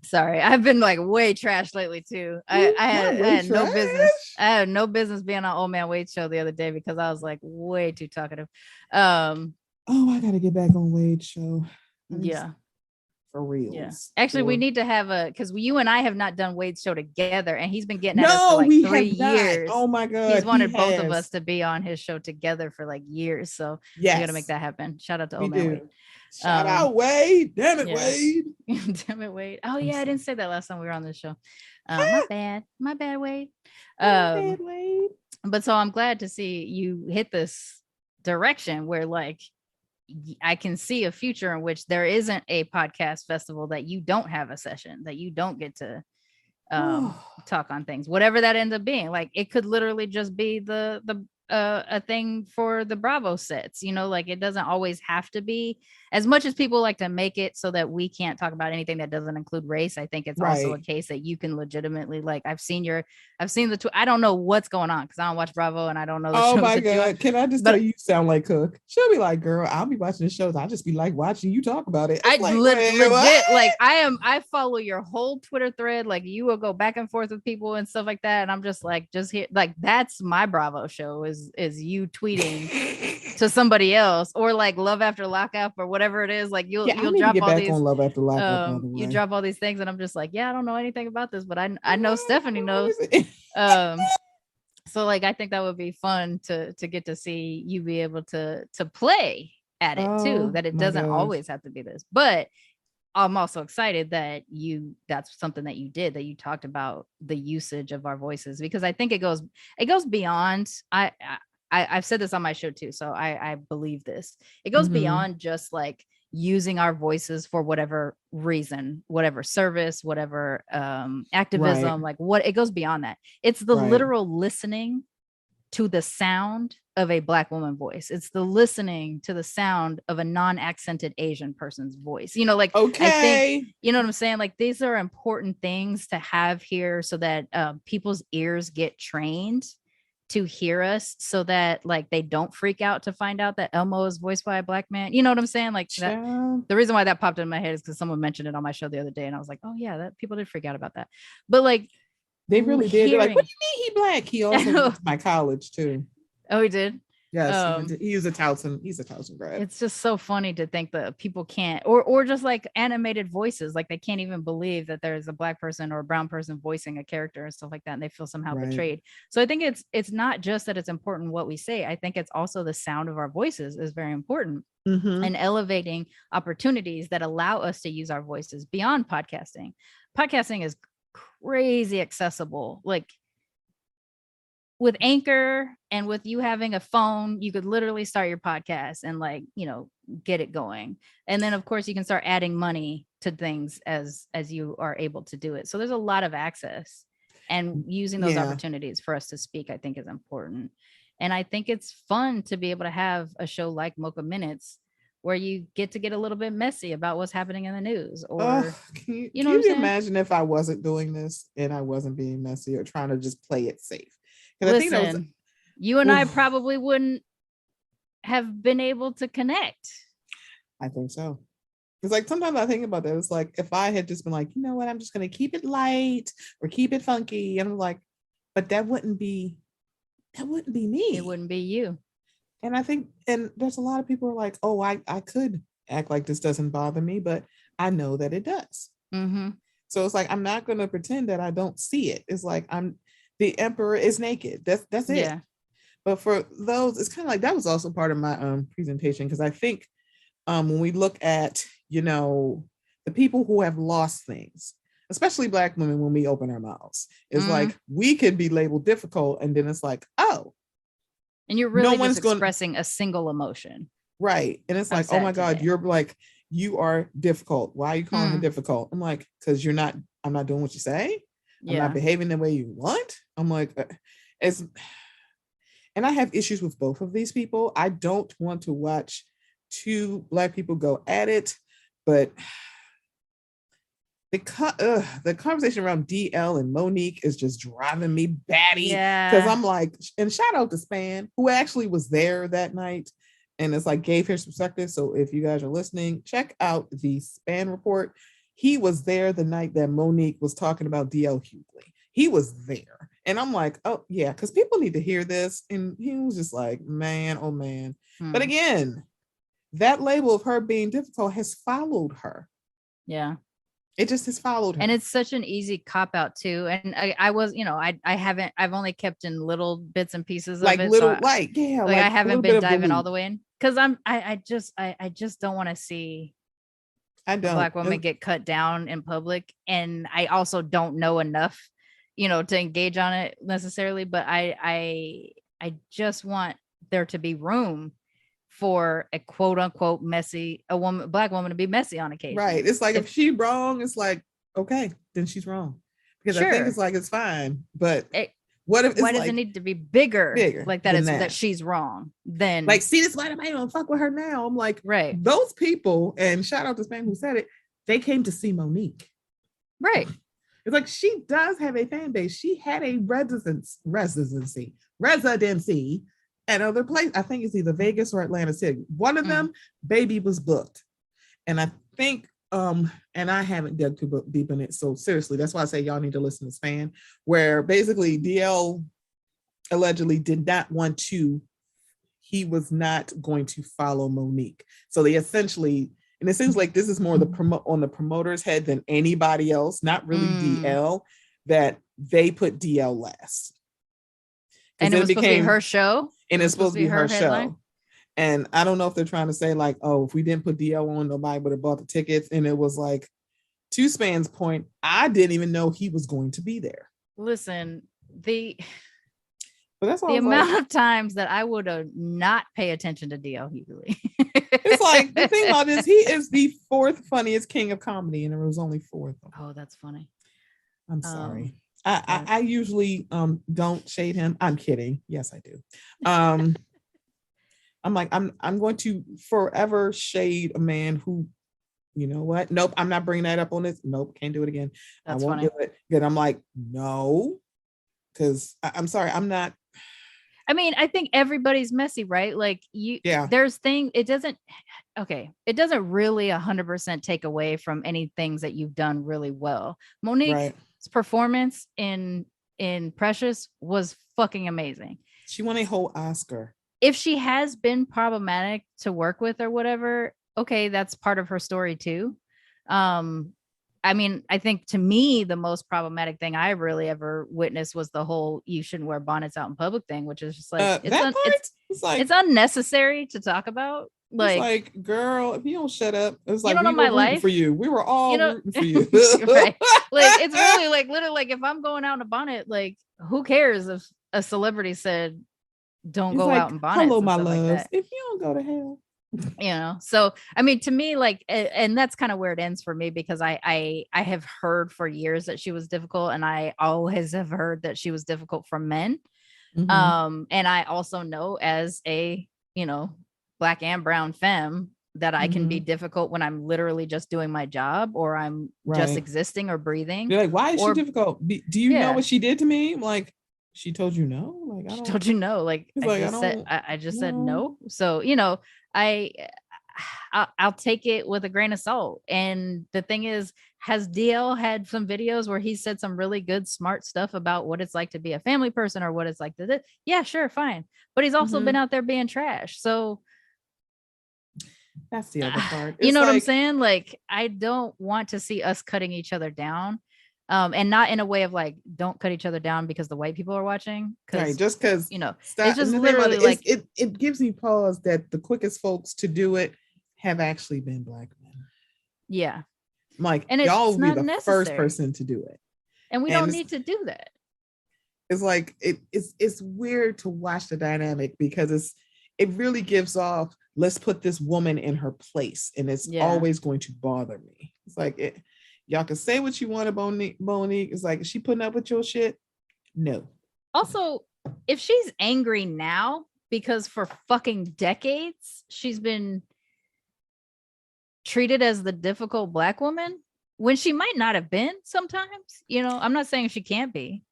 sorry, I've been like way trash lately too. I had no business. I had no business being on Old Man Wade's show the other day because I was like way too talkative. I gotta get back on Wade's show. Yeah. For real. Yeah. Actually, we need to have because you and I have not done Wade's show together, and he's been getting at us for like 3 years. Oh my God. He's wanted both of us to be on his show together for like years. So we gotta make that happen. Shout out to Old Man Wade. Shout out Wade. Damn it, Wade. Damn it, Wade. Oh yeah, I didn't say that last time we were on this show. My bad, Wade. Wade. But so I'm glad to see you hit this direction where like I can see a future in which there isn't a podcast festival that you don't have a session, that you don't get to talk on things, whatever that ends up being. Like it could literally just be a thing for the Bravo sets, like it doesn't always have to be as much as people like to make it so that we can't talk about anything that doesn't include race, I think it's also a case that you can legitimately, like, I've seen the I don't know what's going on because I don't watch Bravo and I don't know the shows. Oh my God. Can I just tell you sound like Cook? She'll be like, girl, I'll be watching the shows. I'll just be like watching you talk about it. I like, legit, like, I follow your whole Twitter thread. Like, you will go back and forth with people and stuff like that. And I'm just like, just here, like, that's my Bravo show is you tweeting to somebody else, or like Love After Lockup or whatever it is. Like, you'll drop all these on Love After Lockup. You drop all these things, and I'm just like, yeah, I don't know anything about this, but I know Stephanie knows. So like, I think that would be fun to get to see you be able to play at it too, that it doesn't always have to be this. But I'm also excited that that's something that you did, that you talked about the usage of our voices, because I think it goes beyond, I've said this on my show too, so I believe this. It goes beyond just like using our voices for whatever reason, whatever service, whatever activism, like what, it goes beyond that. It's the literal listening to the sound of a Black woman voice. It's the listening to the sound of a non-accented Asian person's voice. You know, like, I think, you know what I'm saying? Like, these are important things to have here so that people's ears get trained to hear us, so that like they don't freak out to find out that Elmo is voiced by a Black man. You know what I'm saying? Like, that, the reason why that popped in my head is because someone mentioned it on my show the other day, and I was like, oh yeah, that people did freak out about that. But like, they really did. They're like, what do you mean he Black? He also went to my college too. Oh, he did? Yes, he's a Towson. He's a Towson grad. It's just so funny to think that people can't, or just like animated voices, like they can't even believe that there's a Black person or a brown person voicing a character and stuff like that, and they feel somehow betrayed. So I think it's not just that it's important what we say. I think it's also the sound of our voices is very important, and elevating opportunities that allow us to use our voices beyond podcasting. Podcasting is crazy accessible. Like, with Anchor and with you having a phone, you could literally start your podcast and, like, you know, get it going. And then of course you can start adding money to things as you are able to do it. So there's a lot of access, and using those opportunities for us to speak, I think, is important. And I think it's fun to be able to have a show like Mocha Minutes where you get a little bit messy about what's happening in the news. Or can you imagine if I wasn't doing this and I wasn't being messy or trying to just play it safe? Listen, I think you and I probably wouldn't have been able to connect. I think so. It's like, sometimes I think about that. It's like, if I had just been like, you know what, I'm just going to keep it light or keep it funky. And I'm like, but that wouldn't be me. It wouldn't be you. And I think, and there's a lot of people who are like, oh, I could act like this doesn't bother me, but I know that it does. So it's like, I'm not going to pretend that I don't see it. It's like, the emperor is naked. That's it. Yeah. But for those, it's kind of like, that was also part of my presentation, because I think when we look at, you know, the people who have lost things, especially Black women, when we open our mouths, it's like, we could be labeled difficult, and then it's like, oh, and you're really just expressing a single emotion, right? And it's like, oh my God, you're like, you are difficult. Why are you calling me difficult? I'm like, because I'm not doing what you say. I'm not behaving the way you want. I'm like, and I have issues with both of these people. I don't want to watch two Black people go at it, but the conversation around DL and Monique is just driving me batty. Because I'm like, and shout out to Span, who actually was there that night, and it's like, gave his perspective. So if you guys are listening, check out the Span report. He was there the night that Monique was talking about DL Hughley. He was there. And I'm like, oh yeah, because people need to hear this. And he was just like, man, oh man. But again, that label of her being difficult has followed her. Yeah. It just has followed her. And it's such an easy cop out too. And I was, you know, I've only kept in little bits and pieces like of it. Little, so like I haven't been diving all the way in. Because I just don't want to see a Black woman get cut down in public. And I also don't know enough, you know, to engage on it necessarily. But I just want there to be room for a quote unquote messy, Black woman to be messy on occasion. Right. It's like, if she's wrong, it's like, okay, then she's wrong. Because I think it's like, it's fine. But What if it's why does it need to be bigger like that? Is that she's wrong? Then like, see, this why I don't fuck with her now. I'm like, right. Those people, and shout out to Span who said it. They came to see Monique. Right. It's like she does have a fan base. She had a residency at other places. I think it's either Vegas or Atlanta City. One of them, Baby was booked. And I think, and I haven't dug too deep in it. So seriously, that's why I say y'all need to listen to Span, where basically DL allegedly did not want to, he was not going to follow Monique. So they essentially, and it seems like this is more on the promoter's head than anybody else, not really DL, that they put DL last. And it was supposed to be her show? And it's supposed to be her show. And I don't know if they're trying to say like, oh, if we didn't put DL on, nobody would have bought the tickets. And it was like, to Span's point, I didn't even know he was going to be there. Listen, but that's the amount of times that I would not pay attention to DL Hughley. It's like, the thing about this, he is the fourth funniest king of comedy, and there was only four of them. Oh, that's funny. I'm sorry. I usually don't shade him. I'm kidding. Yes, I do. I'm like, I'm going to forever shade a man who, you know what? Nope, I'm not bringing that up on this. Nope, can't do it again. That's I won't funny. do it. Then I'm like, no, because I'm sorry, I'm not. I mean, I think everybody's messy, right? Like there's it doesn't really 100% take away from any things that you've done really well. Monique's performance in Precious was fucking amazing. She won a whole Oscar. If she has been problematic to work with or whatever, okay, that's part of her story too. I mean, I think to me, the most problematic thing I really ever witnessed was the whole "you shouldn't wear bonnets out in public" thing, which is just like it's unnecessary to talk about. Like, girl, if you don't shut up, it's like, you don't know my life for you. We were all rooting for you. Right. Like, it's really like literally like, if I'm going out in a bonnet, like, who cares if a celebrity said don't go out in bonnets? Hello, my loves. If you don't go to hell. So I mean, to me, like, and that's kind of where it ends for me, because I have heard for years that she was difficult, and I always have heard that she was difficult for men. And I also know, as a Black and brown femme, that I can be difficult when I'm literally just doing my job, or I'm just existing or breathing. You're like, why is she difficult? Do you know what she did to me? Like, she told you no? Like, she told you no. Like, I just said no. So, I'll take it with a grain of salt. And the thing is, has DL had some videos where he said some really good, smart stuff about what it's like to be a family person, or what it's like to yeah, sure, fine. But he's also been out there being trash. So that's the other part. You know what I'm saying? Like, I don't want to see us cutting each other down. And not in a way of like, don't cut each other down because the white people are watching. Right, just because it's just literally like it gives me pause that the quickest folks to do it have actually been Black men. Yeah. Like, and y'all will be the first person to do it. And we don't need to do that. It's like it's weird to watch the dynamic, because it really gives off, let's put this woman in her place, and it's always going to bother me. It's like y'all can say what you want about Monique. It's like, is she putting up with your shit? No. Also, if she's angry now because for fucking decades she's been treated as the difficult Black woman, when she might not have been sometimes, I'm not saying she can't be.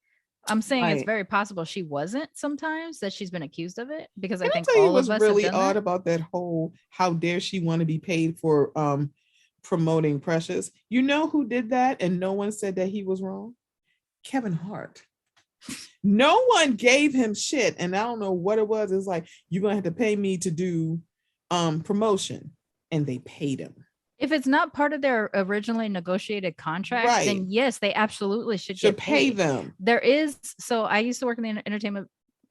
I'm saying it's very possible she wasn't sometimes, that she's been accused of it, because I think all of us really odd about that whole, how dare she want to be paid for promoting Precious. You know who did that and no one said that he was wrong? Kevin Hart. No one gave him shit, and I don't know what it was. It's like, you're gonna have to pay me to do promotion, and they paid him. If it's not part of their originally negotiated contract, then yes, they absolutely should pay them. So I used to work in the entertainment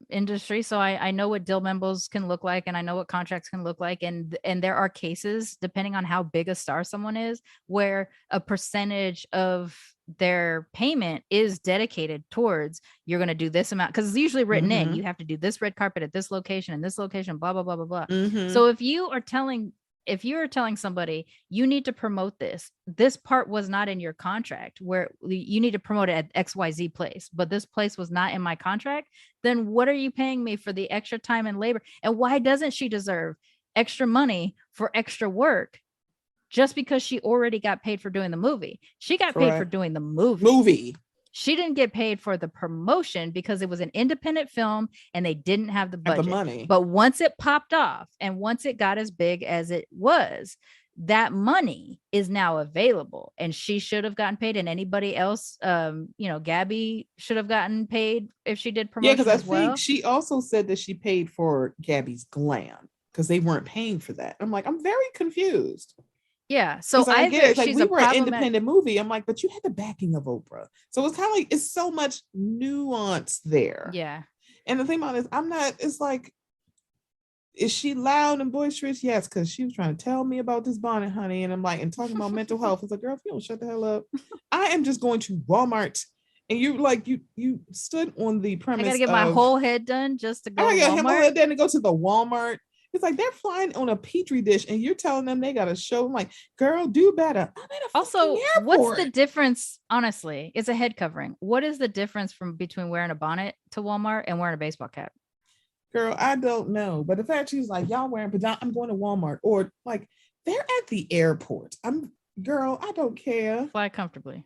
industry, so I know what deal memos can look like, and I know what contracts can look like, and there are cases, depending on how big a star someone is, where a percentage of their payment is dedicated towards, you're going to do this amount, because it's usually written in, you have to do this red carpet at this location and this location, blah blah blah blah blah. So if you are telling if you're telling somebody you need to promote this part was not in your contract where you need to promote it at XYZ place, but this place was not in my contract, then what are you paying me for the extra time and labor? And why doesn't she deserve extra money for extra work just because she already got paid for doing the movie? She got paid for doing the movie. She didn't get paid for the promotion because it was an independent film and they didn't have the budget. The money. But once it popped off and once it got as big as it was, that money is now available, and she should have gotten paid. And anybody else, Gabby should have gotten paid if she did promotion. Yeah, because I think she also said that she paid for Gabby's glam because they weren't paying for that. I'm like, I'm very confused. Yeah, so I get it. Like, we were an independent movie. I'm like, but you had the backing of Oprah, so it's kind of like it's so much nuance there. Yeah, and the thing about it is, I'm not. It's like, is she loud and boisterous? Yes, because she was trying to tell me about this bonnet, honey, and I'm like, and talking about mental health. It's like, girl, if you don't shut the hell up, I am just going to Walmart. And you like you stood on the premise. I gotta get my whole head done just to go. I gotta get my head done to go to the Walmart. It's like they're flying on a petri dish and you're telling them they got to show. I'm like, girl, do better. Also, what's the difference? Honestly, it's a head covering. What is the difference between wearing a bonnet to Walmart and wearing a baseball cap? Girl, I don't know. But the fact she's like, y'all wearing pajamas, I'm going to Walmart. Or like, they're at the airport. Girl, I don't care. Fly comfortably.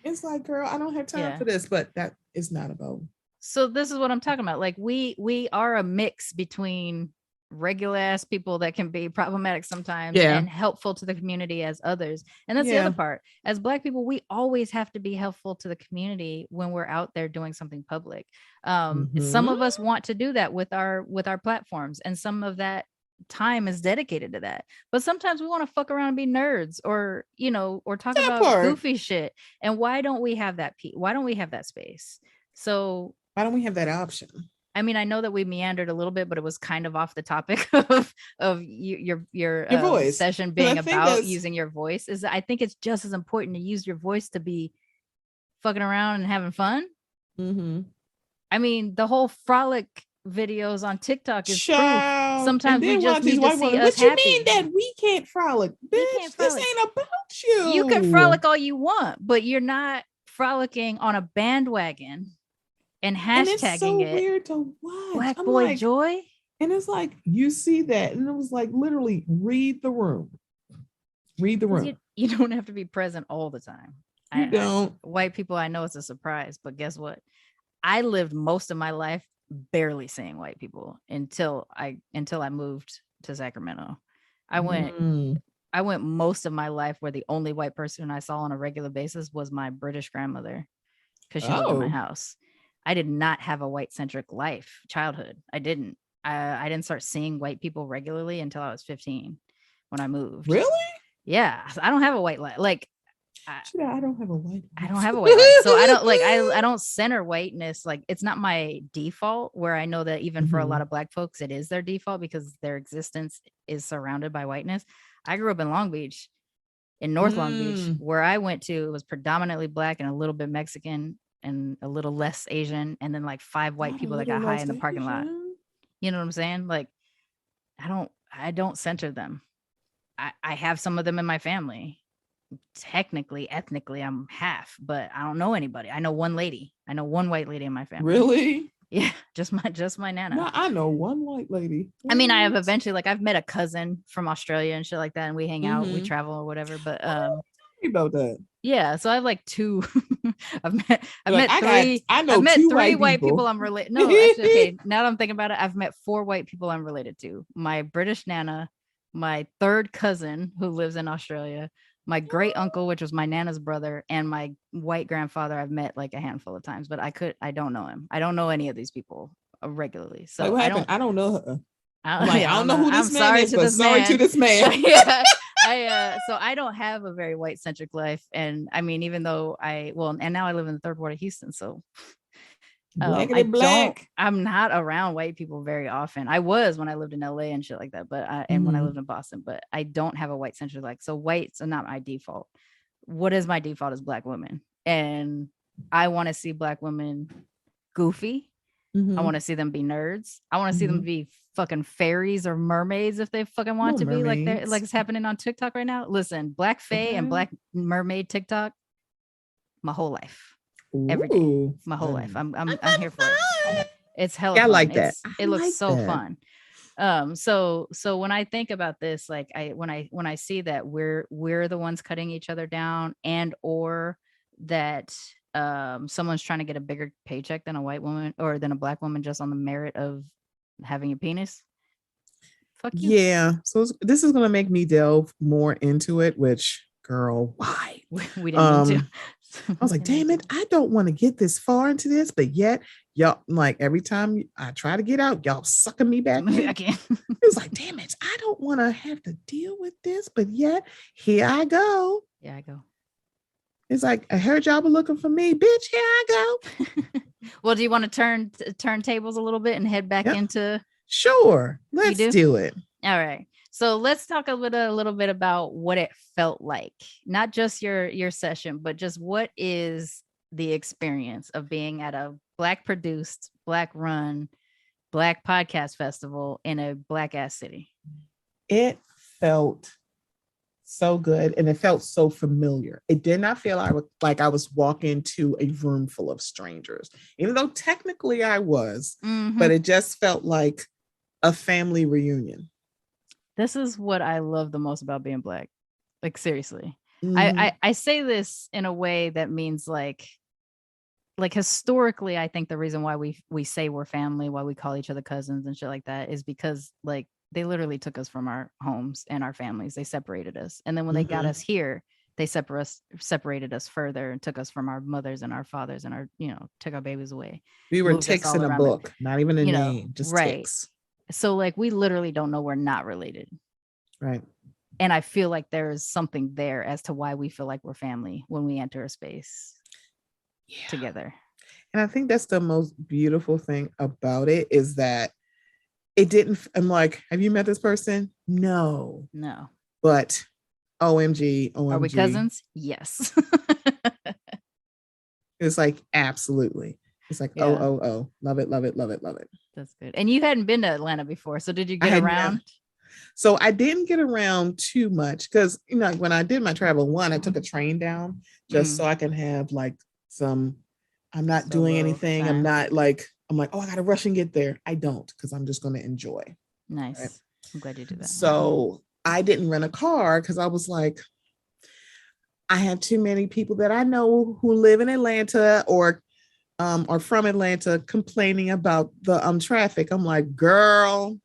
It's like, girl, I don't have time for this, but that is not about. So this is what I'm talking about. Like, we are a mix between regular ass people that can be problematic sometimes and helpful to the community as others. And that's the other part. As Black people, we always have to be helpful to the community when we're out there doing something public. Some of us want to do that with our platforms, and some of that time is dedicated to that. But sometimes we want to fuck around and be nerds, or or talk about goofy shit. And why don't we have that? Why don't we have that space? So why don't we have that option? I mean, I know that we meandered a little bit, but it was kind of off the topic of your voice session being about using your voice. I think it's just as important to use your voice to be fucking around and having fun. Mm-hmm. I mean, the whole frolic videos on TikTok is proof. Sometimes we just need to see us happy. What you mean that we can't frolic? Bitch, this ain't about you. You can frolic all you want, but you're not frolicking on a bandwagon and hashtagging it. Weird to watch. Black boy joy. And it's like, you see that, and it was like, literally, read the room. Read the room. You don't have to be present all the time. You don't. White people, I know it's a surprise, but guess what? I lived most of my life barely seeing white people until I moved to Sacramento. I went most of my life where the only white person I saw on a regular basis was my British grandmother, because she lived in my house. I did not have a white-centric childhood. I didn't start seeing white people regularly until I was 15 when I moved. Really? Yeah. I don't have a white life. Like, I don't have a white. I don't have a white life. So I don't I don't center whiteness. Like, it's not my default, where I know that even for a lot of Black folks, it is their default because their existence is surrounded by whiteness. I grew up in Long Beach, in North Long Beach, where I went to. It was predominantly Black and a little bit Mexican and a little less Asian, and then like 5 white people that got high in the parking lot. You know what I'm saying? Like, I don't center them. I have some of them in my family. Technically, ethnically, I'm half, but I don't know anybody. I know one lady. I know one white lady in my family. Really? Yeah, just my nana. No, I know one white lady. I mean, I have eventually, like, I've met a cousin from Australia and shit like that, and we hang out, we travel or whatever. But about that. Yeah, so I have like 2. I've met 3. I've met 3 white people I'm related. No, actually, okay. Now that I'm thinking about it, I've met 4 white people I'm related to. My British nana, my 3rd cousin who lives in Australia, my great uncle, which was my nana's brother, and my white grandfather. I've met like a handful of times, but I don't know him. I don't know any of these people regularly. So what happened? I don't know her. I don't know who this man is, but sorry to this man. So I don't have a very white centric life. And I mean, even though and now I live in the 3rd ward of Houston. So I'm not around white people very often. I was when I lived in LA and shit like that, but and when I lived in Boston, but I don't have a white centric life. So whites are not my default. What is my default is Black women. And I want to see Black women goofy. I want to see them be nerds. I want to see them be fucking fairies or mermaids if they fucking want to be like it's happening on TikTok right now. Listen, Black Fae and Black Mermaid TikTok, my whole life. Every day. My whole life. I'm here for it. It's hella fun. I like that. It looks so fun. So when I think about this, like when I see that we're the ones cutting each other down, and or that someone's trying to get a bigger paycheck than a white woman or than a Black woman just on the merit of having a penis. Fuck you. Yeah. So this is gonna make me delve more into it, which, girl, why? We didn't need to. I was like, damn it, I don't want to get this far into this, but yet y'all, like, every time I try to get out, y'all sucking me back in. It was like, damn it, I don't want to have to deal with this, but yet here I go. Yeah, I go. It's like, I heard y'all were looking for me, bitch. Here I go. Well, do you want to turn tables a little bit and head back into? Sure, let's do it. All right. So let's talk a little bit about what it felt like, not just your session, but just what is the experience of being at a Black produced, Black run, Black podcast festival in a Black ass city. It felt so good, and it felt so familiar. It did not feel like I was walking to a room full of strangers, even though technically I was, but it just felt like a family reunion. This is what I love the most about being Black. Like, seriously. I say this in a way that means like historically, I think the reason why we say we're family, why we call each other cousins and shit like that, is because like they literally took us from our homes and our families. They separated us. And then when they got us here, they separated us further and took us from our mothers and our fathers and our, took our babies away. We were ticks in a book, not even a name, just ticks. So like we literally don't know we're not related. Right. And I feel like there is something there as to why we feel like we're family when we enter a space together. And I think that's the most beautiful thing about it, is that it didn't, I'm like, have you met this person? No. But OMG. Are we cousins? Yes. It's like, absolutely. It's like, oh. Love it, love it, love it, love it. That's good. And you hadn't been to Atlanta before. So did you get around? So I didn't get around too much because, when I did my travel, I took a train down just so I can have like I'm not doing anything. Time. I'm like, oh, I got to rush and get there. I don't, because I'm just going to enjoy. Nice. Right? I'm glad you did that. So I didn't rent a car because I was like, I have too many people that I know who live in Atlanta or from Atlanta complaining about the traffic. I'm like, girl,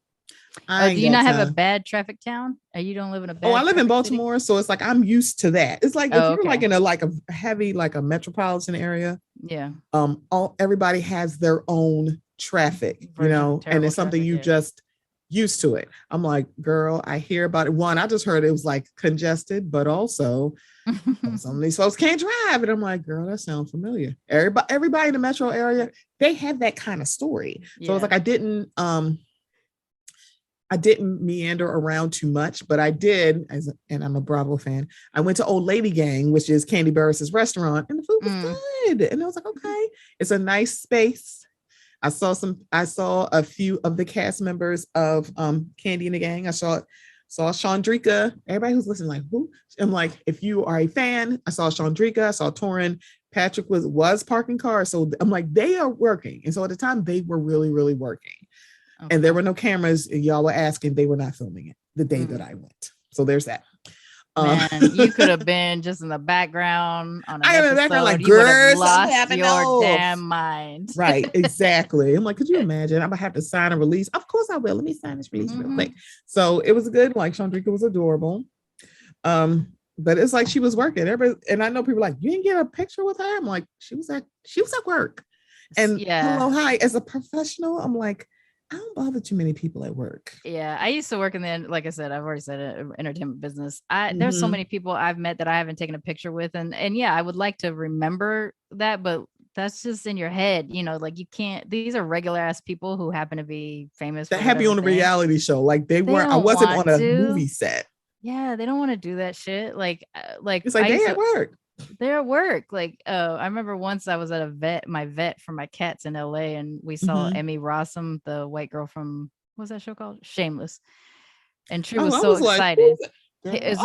do you not have a bad traffic town? You don't live in a bad I live in Baltimore, city? So it's like I'm used to that. It's like if you're like in a heavy, like a metropolitan area. Yeah. Everybody has their own traffic, and it's something you just used to it. I'm like, girl, I hear about it. One, I just heard it was like congested, but also some of these folks can't drive. And I'm like, girl, that sounds familiar. Everybody in the metro area, they have that kind of story. So it's like I didn't meander around too much, but I did, and I'm a Bravo fan. I went to Old Lady Gang, which is Candy Burris's restaurant, and the food was good. And I was like, okay, it's a nice space. I saw a few of the cast members of Candy and the Gang. I saw Chandrika. Everybody who's listening, like, who? I'm like, if you are a fan, I saw Chandrika, I saw Torin. Patrick was parking cars. So I'm like, they are working. And so at the time they were really, really working. Okay. And there were no cameras. And y'all were asking, they were not filming it the day that I went. So there's that. Man, you could have been just in the background on an episode. In the background, like, you would have lost your damn mind. Right, exactly. I'm like, could you imagine? I'm gonna have to sign a release. Of course I will. Let me sign this release real quick. So it was good. Like, Chandrika was adorable. But it's like she was working. And I know people are like, you didn't get a picture with her. I'm like, she was at work. And hello, hi. As a professional, I'm like, I don't bother too many people at work. Yeah, I used to work in the, like I said, I've already said it, entertainment business. There's so many people I've met that I haven't taken a picture with, and yeah, I would like to remember that, but that's just in your head, like you can't. These are regular ass people who happen to be famous. They have you on a reality show, like they weren't. I wasn't on a movie set. Yeah, they don't want to do that shit. Like it's like they at work. Their work. Like, I remember once I was at my vet for my cats in LA, and we saw Emmy Rossum, the white girl from, what's that show called? Shameless. And True was I so was like, excited. It's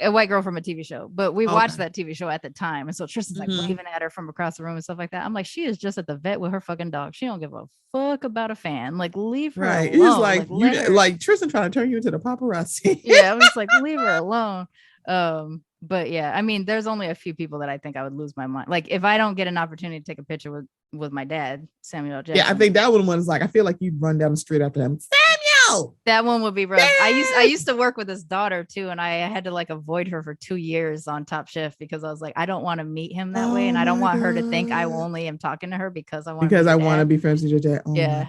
A white girl from a TV show, but we watched that TV show at the time, and so Tristan's like waving at her from across the room and stuff like that. I'm like, she is just at the vet with her fucking dog. She don't give a fuck about a fan. Like, leave her alone. He's like, like Tristan trying to turn you into the paparazzi. Yeah, I was like, leave her alone. But yeah, I mean, there's only a few people that I think I would lose my mind. Like, if I don't get an opportunity to take a picture with my dad, Samuel L. Jackson. Yeah, I think that one was like, I feel like you'd run down the street after him. Samuel! That one would be rough. I used to work with his daughter too, and I had to like avoid her for 2 years on Top Chef because I was like, I don't want to meet him that way, and I don't want her to think I only am talking to her because I want to be friends with your dad. Oh yeah.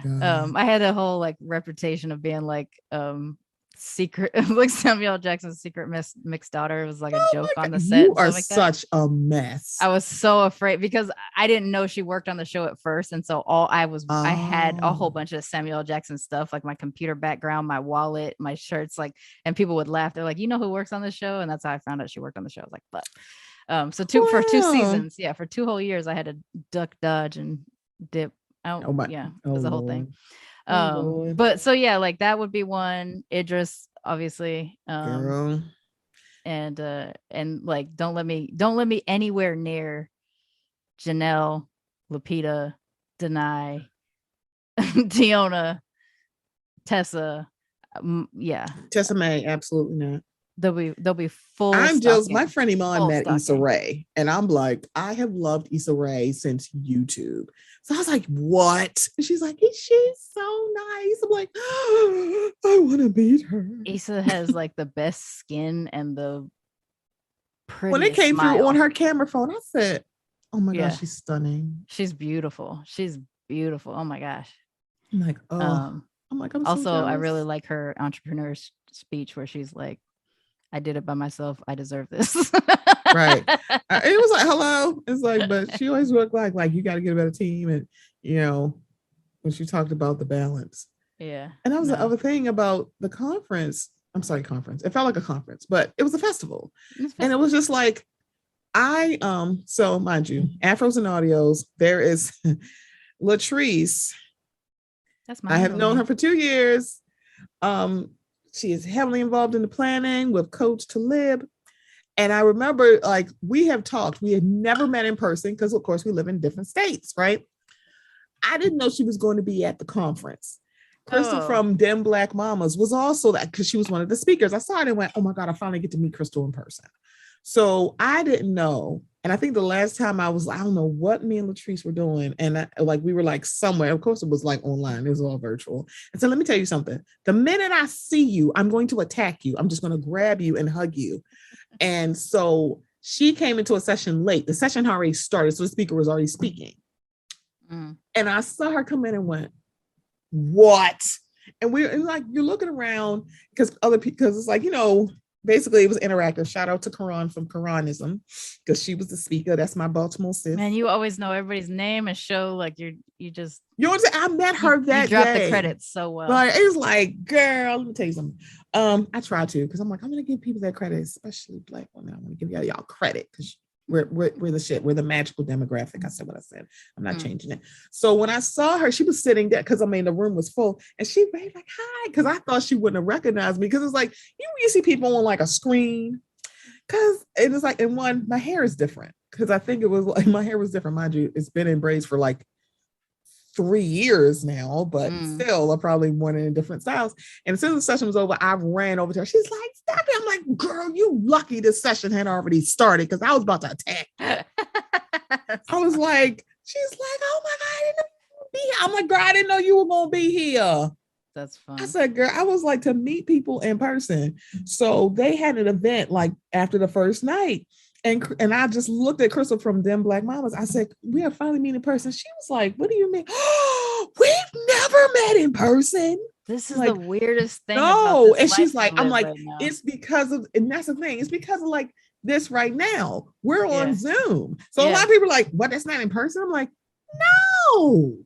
I had a whole like reputation of being like secret, like Samuel L. Jackson's secret mixed daughter. It was like a joke on the set. You are like such a mess. I was so afraid because I didn't know she worked on the show at first, and so I had a whole bunch of Samuel L. Jackson stuff, like my computer background, my wallet, my shirts, like, and people would laugh. They're like, you know who works on the show? And that's how I found out she worked on the show. I was like, fuck. For 2 seasons, for 2 whole years, I had to duck, dodge, and dip out. It was the whole thing. But so yeah, like that would be one. Idris, obviously. Girl. And like don't let me anywhere near Janelle, Lupita, Denai, Tiona, Tessa. Tessa May, absolutely not. They'll be full. I'm just my friend Iman met Issa Rae, and I'm like, I have loved Issa Rae since YouTube. So I was like, what? And she's like, she's so nice. I'm like, oh, I want to meet her. Issa has like the best skin and the prettiest when it came smile. Through on her camera phone, I said, oh my gosh, she's stunning. She's beautiful. Oh my gosh. I'm like, oh. I'm like, I'm also, so jealous. I really like her entrepreneur speech where she's like, I did it by myself. I deserve this. Right. It was like, hello. It's like, but she always looked like you got to get a better team. And, when she talked about the balance. Yeah. And that was the other thing about the conference. I'm sorry, conference. It felt like a conference, but it was a festival. And it was just like, so mind you, Afros and Audios, there is Latrice. That's my I have known her for 2 years. She is heavily involved in the planning with Coach Talib. And I remember, like, we have talked. We had never met in person because, of course, we live in different states, right? I didn't know she was going to be at the conference. Crystal from Dem Black Mamas was also that because she was one of the speakers. I saw it and went, oh, my God, I finally get to meet Crystal in person. So I didn't know. And I think the last time I don't know what me and Latrice were doing. And we were like somewhere, of course it was like online, it was all virtual. And so let me tell you something. The minute I see you, I'm going to attack you. I'm just going to grab you and hug you. And so she came into a session late. The session had already started. So the speaker was already speaking. And I saw her come in and went, what? And you're looking around because it's like, basically, it was interactive. Shout out to Karan from Karanism because she was the speaker. That's my Baltimore sis. Man, you always know everybody's name and show like you just. You know what I'm saying? I met her that day. You dropped the credits so well. Like, it was like, girl, let me tell you something. I try to because I'm like, I'm gonna give people that credit, especially Black women. I want to give y'all credit because we're the shit. We're the magical demographic. I said what I said. I'm not changing it. So when I saw her, she was sitting there because the room was full, and she waved like hi because I thought she wouldn't have recognized me because it's like you see people on like a screen because it was like my hair is different because I think it was like my hair was different, mind you. It's been in braids for like 3 years now, but still are probably worn in different styles. And as soon as the session was over, I ran over to her. She's like, stop it. I'm like, girl, you lucky this session had already started because I was about to attack. I was like, she's like, oh my God, I didn't know you were be here. I'm like, girl, I didn't know you were going to be here. That's fun. I said, girl, I was like to meet people in person. So they had an event like after the first night. And I just looked at Crystal from Dem Black Mamas. I said, we are finally meeting in person. She was like, what do you mean? We've never met in person. This is like, the weirdest thing. No. And she's like, I'm like, it's because of, and that's the thing. It's because of like this right now. We're on Zoom. So a lot of people are like, what? That's not in person. I'm like, no.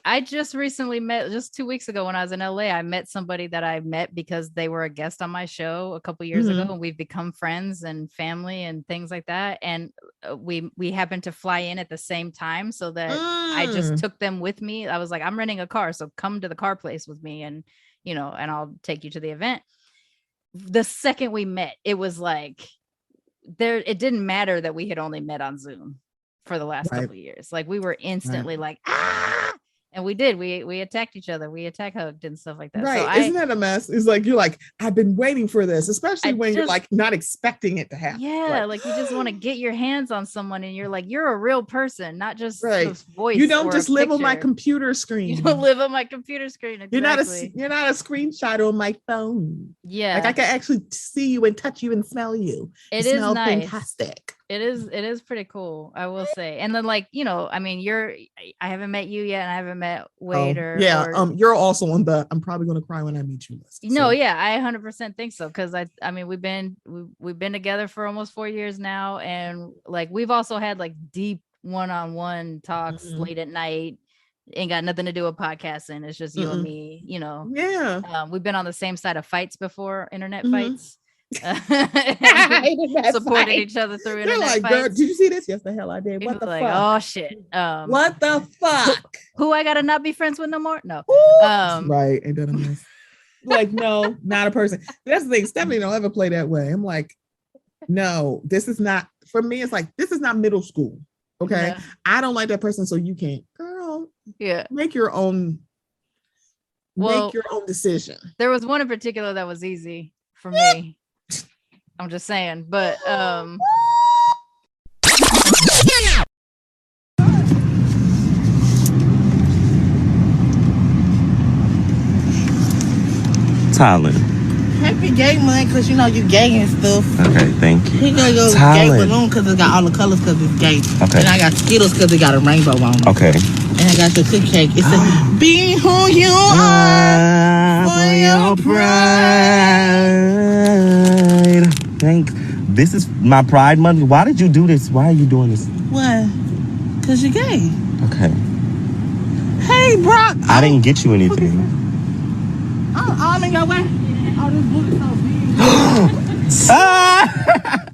I just recently met, just 2 weeks ago when I was in LA, I met somebody that I met because they were a guest on my show a couple years ago, and we've become friends and family and things like that. And we happened to fly in at the same time, so that I just took them with me. I was like, I'm renting a car, so come to the car place with me, and and I'll take you to the event. The second we met, it was like it didn't matter that we had only met on Zoom for the last couple of years. Like we were instantly like, and we did. We attacked each other. We attack hugged and stuff like that. Right. So isn't that a mess? It's like, you're like, I've been waiting for this, especially when you're like not expecting it to happen. Yeah. Like you just want to get your hands on someone and you're like, you're a real person, not just a voice. You don't just live on my computer screen. You don't live on my computer screen. Exactly. You're not a screenshot on my phone. Yeah. Like I can actually see you and touch you and smell you. It is nice. Fantastic. It is pretty cool, I will say. And then like, I mean, I haven't met you yet, and I haven't met Wade you're also on the I'm probably gonna cry when I meet you list. No, yeah, I 100% think so, because I mean we've been together for almost 4 years now, and like we've also had like deep one-on-one talks late at night. Ain't got nothing to do with podcasting. It's just you and me, Yeah. We've been on the same side of fights before, internet fights. Supported each other through internet like, fights. Girl, did you see this? Yes, the hell I did. What the like, fuck? Oh shit. What the fuck? Who I gotta not be friends with no more? No. Right. Ain't that a mess? Like, no, not a person. That's the thing. Stephanie don't ever play that way. I'm like, no, this is not for me. It's like, this is not middle school. Okay. Yeah. I don't like that person, so you can't. Girl, make your own decision. There was one in particular that was easy for me. I'm just saying, but Tyler. Happy gay month, because you gay and stuff. Okay, thank you. He gonna go gay balloon because it got all the colors because it's gay. Okay. And I got Skittles because it got a rainbow on it. Okay. And I got your cookie cake. It says, be who you are for your pride. Thanks. This is my Pride Month. Why did you do this? Why are you doing this? What? Because you're gay. Okay. Hey, Brock. I didn't get you anything. I'm all in your way. Oh, this book is so big.